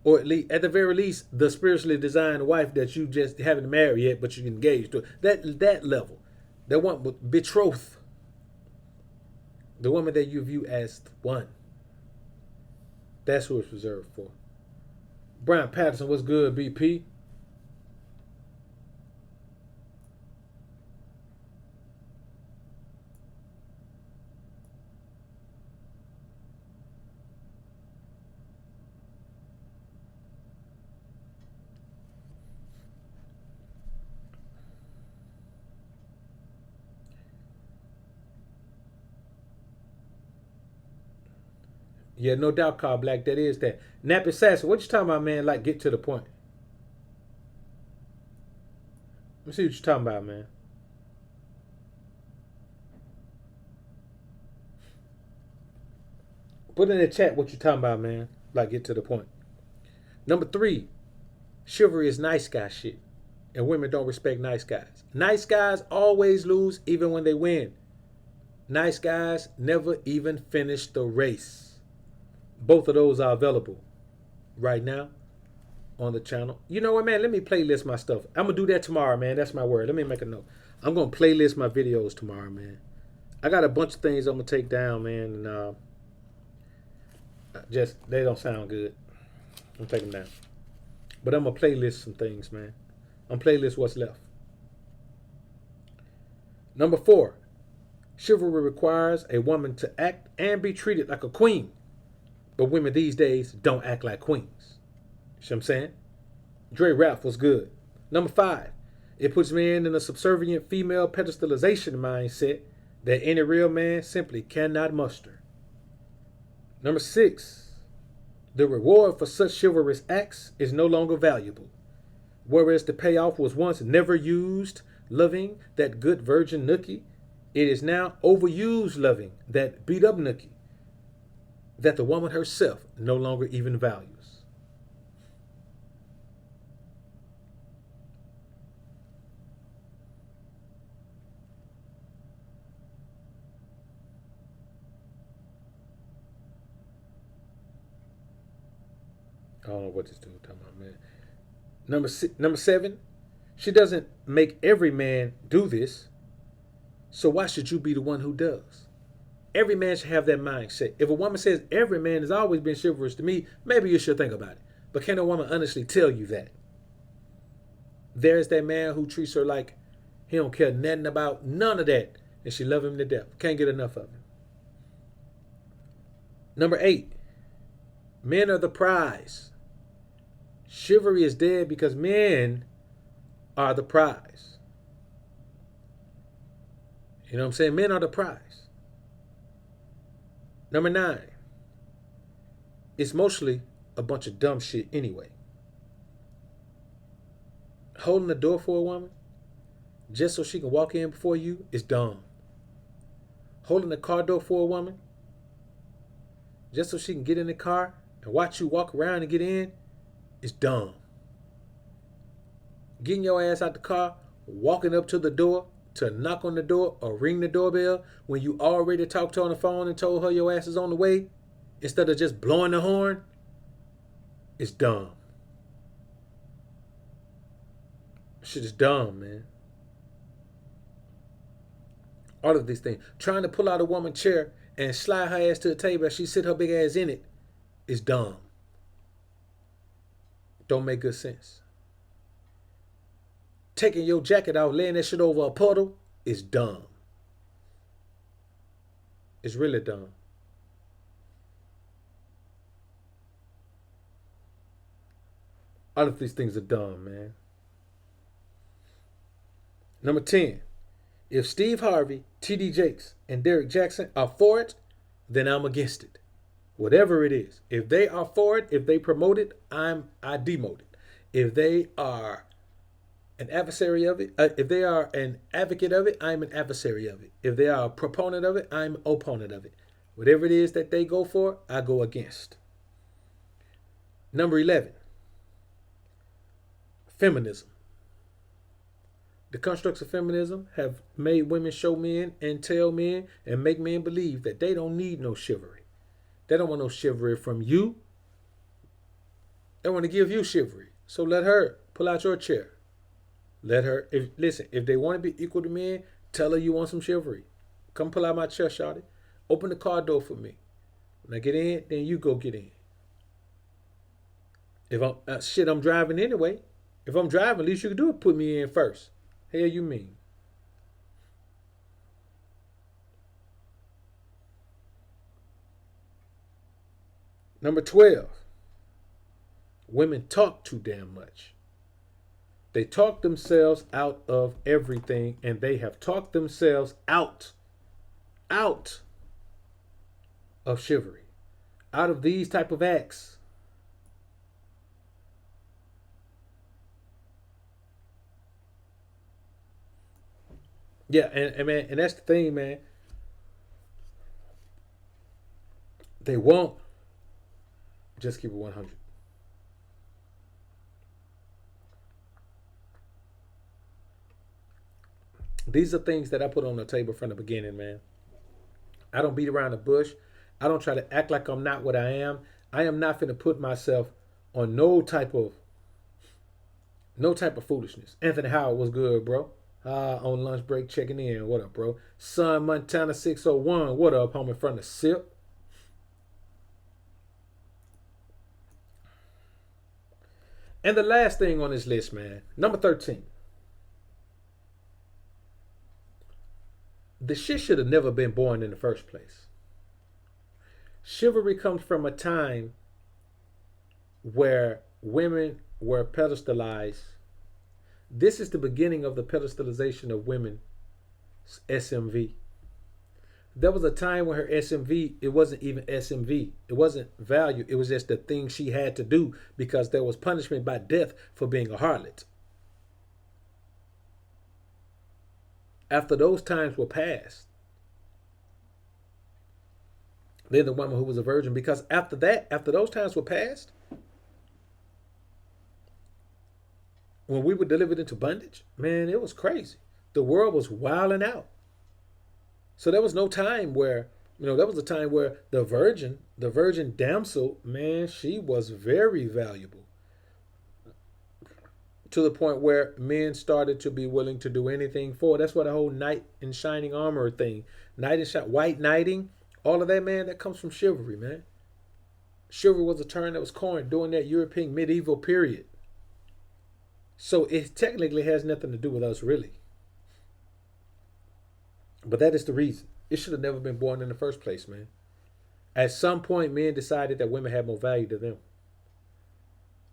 Or at the very least, the spiritually designed wife that you just haven't married yet, but you're engaged to. That level. That one with betrothed. The woman that you view as the one. That's who it's reserved for. Brian Patterson, what's good, BP? Yeah, no doubt, Carl Black. That is that. Nappy Sassy, what you talking about, man? Like, get to the point. Let me see what you're talking about, man. Put in the chat what you're talking about, man. Like, get to the point. Number 3, chivalry is nice guy shit. And women don't respect nice guys. Nice guys always lose even when they win. Nice guys never even finish the race. Both of those are available right now on the channel. You know what, man? Let me playlist my stuff. I'm going to do that tomorrow, man. That's my word. Let me make a note. I'm going to playlist my videos tomorrow, man. I got a bunch of things I'm going to take down, man. And just, they don't sound good. I'm taking them down. But I'm going to playlist some things, man. I'm playlist what's left. Number 4, chivalry requires a woman to act and be treated like a queen. But women these days don't act like queens. See what I'm saying? Dre Ralph was good. Number 5, it puts men in a subservient female pedestalization mindset that any real man simply cannot muster. Number 6, the reward for such chivalrous acts is no longer valuable. Whereas the payoff was once never used loving that good virgin nookie, it is now overused loving that beat up nookie that the woman herself no longer even values. I don't know what this dude talking about, man. Number 7, she doesn't make every man do this, so why should you be the one who does? Every man should have that mindset. If a woman says every man has always been chivalrous to me, maybe you should think about it. But can a woman honestly tell you that? There's that man who treats her like he don't care nothing about none of that, and she love him to death. Can't get enough of him. Number 8, men are the prize. Chivalry is dead because men are the prize. You know what I'm saying? Men are the prize. Number 9, it's mostly a bunch of dumb shit anyway. Holding the door for a woman just so she can walk in before you is dumb. Holding the car door for a woman just so she can get in the car and watch you walk around and get in is dumb. Getting your ass out the car, walking up to the door to knock on the door or ring the doorbell when you already talked to her on the phone and told her your ass is on the way, instead of just blowing the horn, is dumb. Shit is dumb, man. All of these things. Trying to pull out a woman's chair and slide her ass to the table and she sit her big ass in it is dumb. Don't make good sense. Taking your jacket off, laying that shit over a puddle is dumb. It's really dumb. All of these things are dumb, man. Number 10, if Steve Harvey, T.D. Jakes, and Derek Jackson are for it, then I'm against it. Whatever it is. If they are for it, if they promote it, I demote it. If they are an adversary of it, if they are an advocate of it, I'm an adversary of it. If they are a proponent of it, I'm an opponent of it. Whatever it is that they go for, I go against. Number 11, feminism. The constructs of feminism have made women show men and tell men and make men believe that they don't need no chivalry. They don't want no chivalry from you. They want to give you chivalry. So let her pull out your chair. Let her, if they want to be equal to men, tell her you want some chivalry. Come pull out my chair, shawty. Open the car door for me. When I get in, then you go get in. If I'm driving anyway. If I'm driving, at least you can do it. Put me in first. Hell you mean? Number 12, women talk too damn much. They talk themselves out of everything, and they have talked themselves out of chivalry, out of these type of acts. Yeah, and man, and that's the thing, man. They won't. Just keep it 100. These are things that I put on the table from the beginning, man. I don't beat around the bush. I don't try to act like I'm not what I am. I am not finna put myself on no type of foolishness. Anthony Howard was good, bro. On lunch break checking in. What up, bro? Son Montana 601. What up, home in front of SIP? And the last thing on this list, man, number 13. The shit should have never been born in the first place. Chivalry comes from a time where women were pedestalized. This is the beginning of the pedestalization of women's SMV. There was a time when her SMV, it wasn't even SMV. It wasn't value. It was just the thing she had to do because there was punishment by death for being a harlot. After those times were passed, then the woman who was a virgin, because after those times were passed, when we were delivered into bondage, man, it was crazy. The world was wilding out. So there was no time where, there was a time where the virgin damsel, man, she was very valuable. To the point where men started to be willing to do anything for her. That's why the whole knight in shining armor thing, white knighting, all of that, man, that comes from chivalry, man. Chivalry was a term that was coined during that European medieval period. So it technically has nothing to do with us, really. But that is the reason. It should have never been born in the first place, man. At some point, men decided that women had more value to them.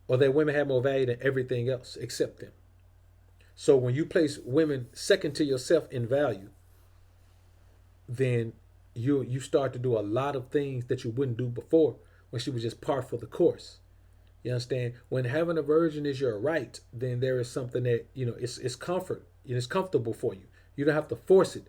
Or that women had more value than everything else except them. So when you place women second to yourself in value, then you start to do a lot of things that you wouldn't do before when she was just par for the course. You understand? When having a virgin is your right, then there is something that, it's comfort. It's comfortable for you. You don't have to force it.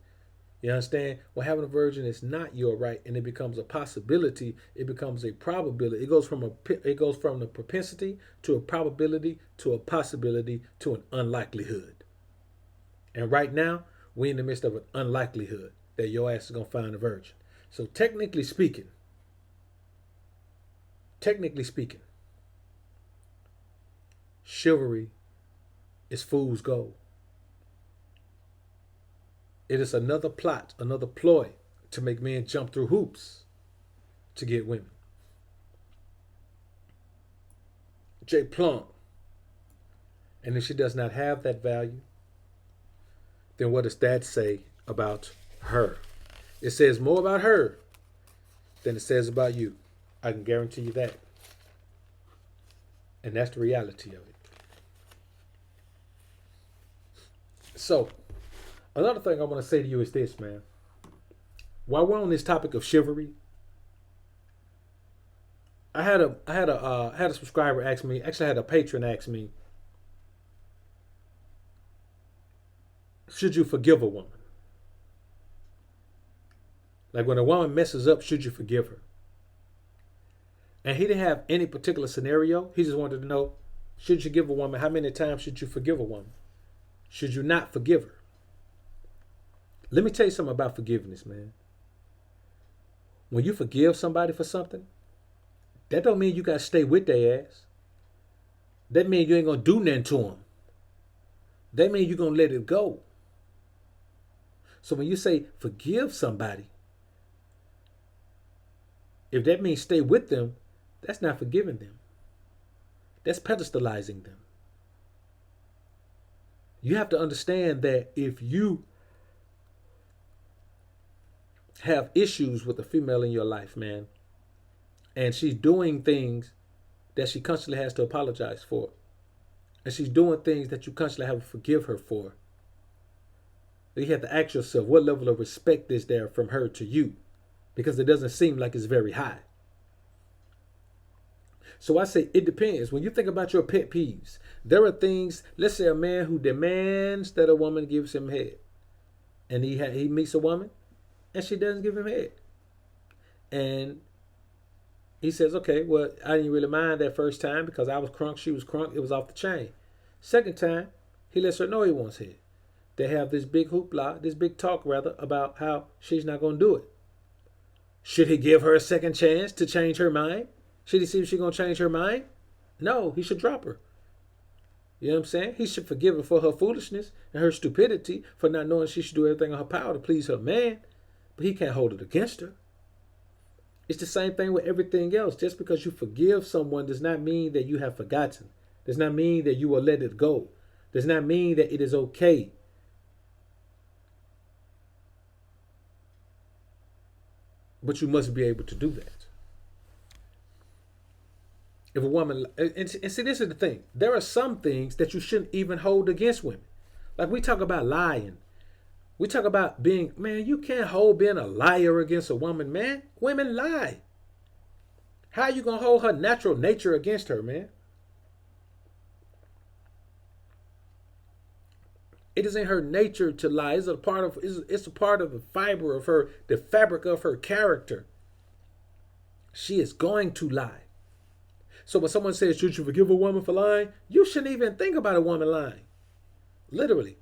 You understand? When having a virgin is not your right and it becomes a possibility, it becomes a probability. It goes from the propensity to a probability to a possibility to an unlikelihood. And right now, we're in the midst of an unlikelihood that your ass is going to find a virgin. So technically speaking, chivalry is fool's gold. It is another plot, another ploy to make men jump through hoops to get women. J. Plum. And if she does not have that value, then what does that say about her? It says more about her than it says about you. I can guarantee you that. And that's the reality of it. So, another thing I want to say to you is this, man. While we're on this topic of chivalry, I had a subscriber ask me, actually I had a patron ask me, should you forgive a woman? Like when a woman messes up, should you forgive her? And he didn't have any particular scenario. He just wanted to know, should you give a woman, how many times should you forgive a woman? Should you not forgive her? Let me tell you something about forgiveness, man. When you forgive somebody for something, that don't mean you got to stay with their ass. That means you ain't going to do nothing to them. That means you're going to let it go. So when you say forgive somebody, if that means stay with them, that's not forgiving them. That's pedestalizing them. You have to understand that if you have issues with a female in your life, man, and she's doing things that she constantly has to apologize for, and she's doing things that you constantly have to forgive her for, you have to ask yourself, what level of respect is there from her to you? Because it doesn't seem like it's very high. So I say it depends. When you think about your pet peeves, there are things, let's say a man who demands that a woman gives him head, and he meets a woman and she doesn't give him head. And he says, okay, well, I didn't really mind that first time because I was crunk, she was crunk, it was off the chain. Second time, he lets her know he wants head. they have this big hoopla, this big talk rather, about how she's not going to do it. Should he give her a second chance to change her mind? Should he see if she's going to change her mind? No, he should drop her. You know what I'm saying? He should forgive her for her foolishness and her stupidity for not knowing she should do everything in her power to please her man. But he can't hold it against her. It's the same thing with everything else. Just because you forgive someone does not mean that you have forgotten. Does not mean that you will let it go. Does not mean that it is okay. But you must be able to do that. If a woman, and see, this is the thing. There are some things that you shouldn't even hold against women. Like we talk about lying. We talk about being, man, you can't hold being a liar against a woman, man. Women lie. How are you going to hold her natural nature against her, man? It is in her nature to lie. It's a part of the fiber of her, the fabric of her character. She is going to lie. So when someone says, should you forgive a woman for lying? You shouldn't even think about a woman lying. Literally.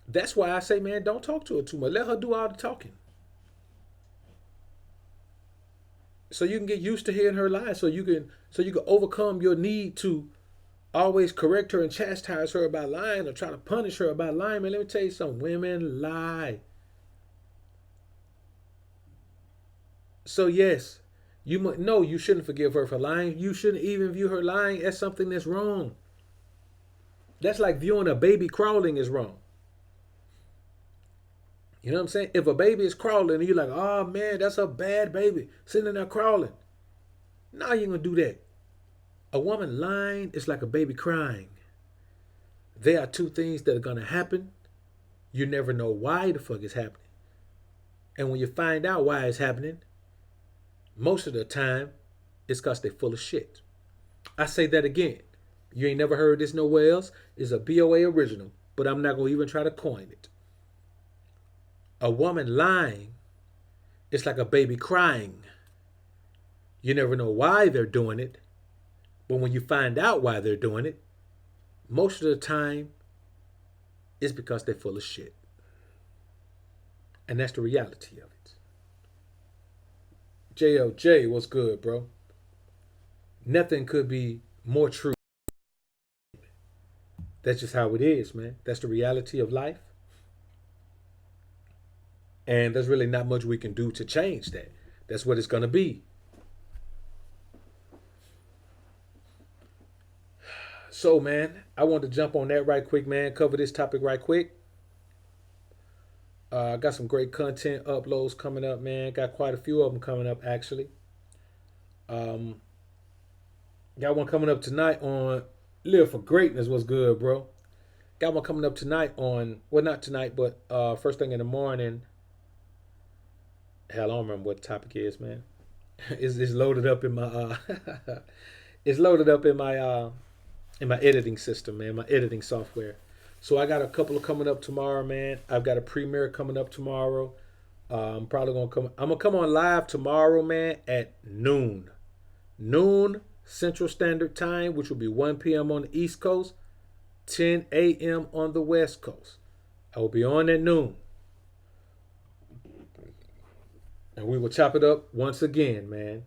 That's why I say, man, don't talk to her too much. Let her do all the talking. So you can get used to hearing her lie. So you can overcome your need to always correct her and chastise her about lying or try to punish her about lying. Man, let me tell you something. Women lie. So yes, you shouldn't forgive her for lying. You shouldn't even view her lying as something that's wrong. That's like viewing a baby crawling as wrong. You know what I'm saying? If a baby is crawling and you're like, oh man, that's a bad baby sitting there crawling. No, you ain't gonna do that. A woman lying is like a baby crying. There are two things that are gonna happen. You never know why the fuck it's happening. And when you find out why it's happening, most of the time, it's because they're full of shit. I say that again. You ain't never heard this nowhere else. It's a BoA original, but I'm not going to even try to coin it. A woman lying is like a baby crying. You never know why they're doing it, but when you find out why they're doing it, most of the time, it's because they're full of shit. And that's the reality of it. JLJ, what's good, bro? Nothing could be more true. That's just how it is, man. That's the reality of life. And there's really not much we can do to change that. That's what it's going to be. So, man, I want to jump on that right quick, man. Cover this topic right quick. I got some great content uploads coming up, man. Got quite a few of them coming up, actually. Got one coming up tonight on Live for Greatness. What's good, bro? Got one coming up tonight on, well, not tonight, but first thing in the morning. Hell, I don't remember what the topic is, man. It's loaded up in my it's loaded up in my editing system, man, my editing software. So I got a couple of coming up tomorrow, man. I've got a premiere coming up tomorrow. I'm gonna come on live tomorrow, man, at noon Central Standard Time, which will be 1 p.m. on the East Coast, 10 a.m. on the West Coast. I will be on at noon. And we will chop it up once again, man.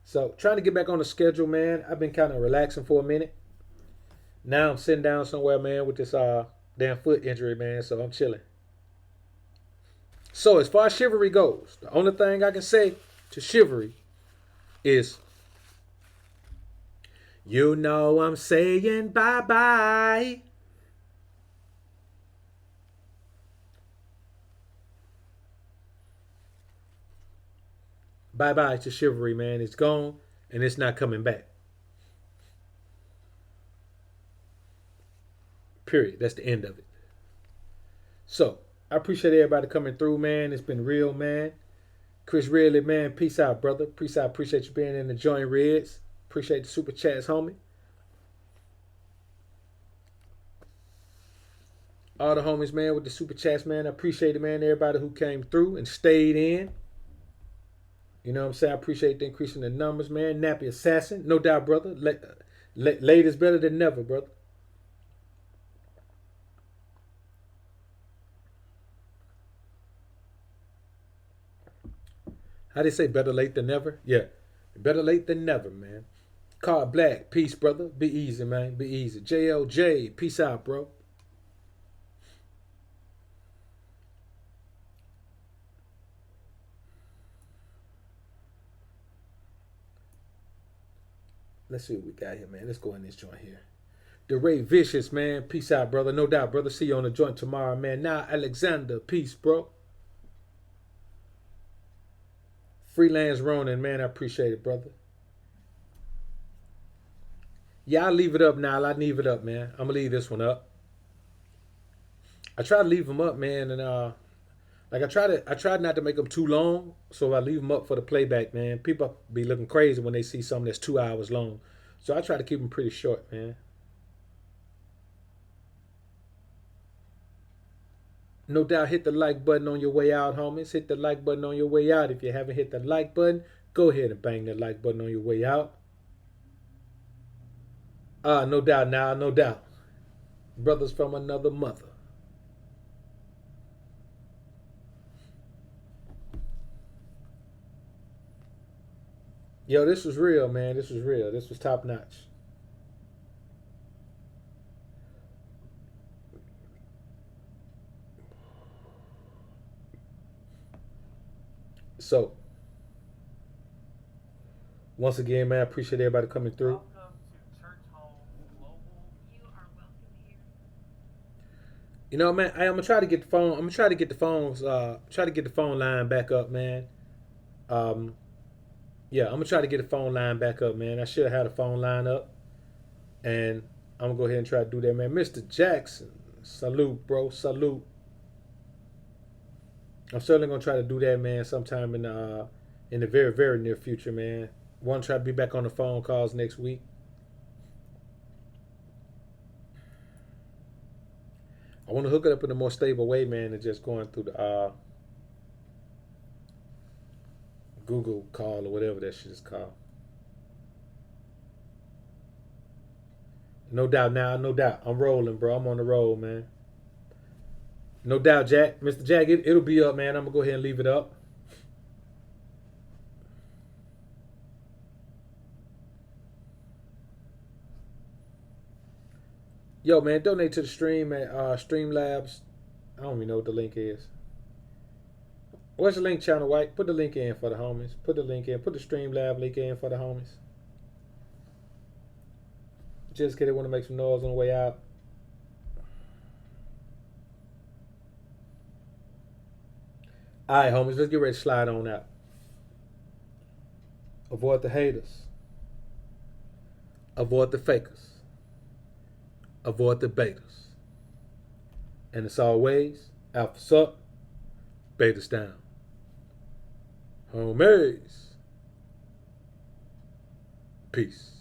So trying to get back on the schedule, man. I've been kind of relaxing for a minute. Now I'm sitting down somewhere, man, with this damn foot injury, man. So I'm chilling. So as far as Chivalry goes, the only thing I can say to Chivalry is, you know I'm saying bye-bye. Bye-bye to Chivalry, man. It's gone, and it's not coming back. Period. That's the end of it. So, I appreciate everybody coming through, man. It's been real, man. Chris Ridley, man. Peace out, brother. Peace out. Appreciate you being in the joint, Reds. Appreciate the super chats, homie. All the homies, man, with the super chats, man. I appreciate it, man. Everybody who came through and stayed in. You know what I'm saying? I appreciate the increase in the numbers, man. Nappy Assassin. No doubt, brother. Late is better than never, brother. How they say, better late than never? Yeah, better late than never, man. Card Black, peace, brother. Be easy, man. Be easy. JLJ, peace out, bro. Let's see what we got here, man. Let's go in this joint here. The Ray Vicious, man. Peace out, brother. No doubt, brother. See you on the joint tomorrow, man. Now, Alexander, peace, bro. Freelance Ronin, man. I appreciate it, brother. Yeah, I'll leave it up now. I'll leave it up, man. I'm gonna leave this one up. I try to leave them up, man, and like I tried not to make them too long, so I leave them up for the playback, man. People be looking crazy when they see something that's 2 hours long, so I try to keep them pretty short, man. No doubt, hit the like button on your way out, homies. Hit the like button on your way out. If you haven't hit the like button, go ahead and bang the like button on your way out. No doubt now, no doubt. Brothers from another mother. Yo, this was real, man. This was real. This was top notch. So, once again, man, I appreciate everybody coming through. You know, man, I'm gonna try to get the phone. I'm gonna try to get the phones. Try to get the phone line back up, man. Um, yeah, I'm gonna try to get the phone line back up, man. I should have had a phone line up, and I'm gonna go ahead and try to do that, man. Mr. Jackson, salute, bro, salute. I'm certainly gonna try to do that, man, sometime in the very very near future, man. Want to try to be back on the phone calls next week. I want to hook it up in a more stable way, man, than just going through the Google call or whatever that shit is called. No doubt now, no doubt. I'm rolling, bro. I'm on the roll, man. No doubt, Jack. Mr. Jack, it'll be up, man. I'm going to go ahead and leave it up. Yo, man, donate to the stream at Streamlabs. I don't even know what the link is. What's the link, Channel White? Put the link in for the homies. Put the link in. Put the Streamlab link in for the homies. Just kidding. Want to make some noise on the way out. All right, homies. Let's get ready to slide on out. Avoid the haters. Avoid the fakers. Avoid the betas. And it's always alphas up, betas down. Homies. Peace.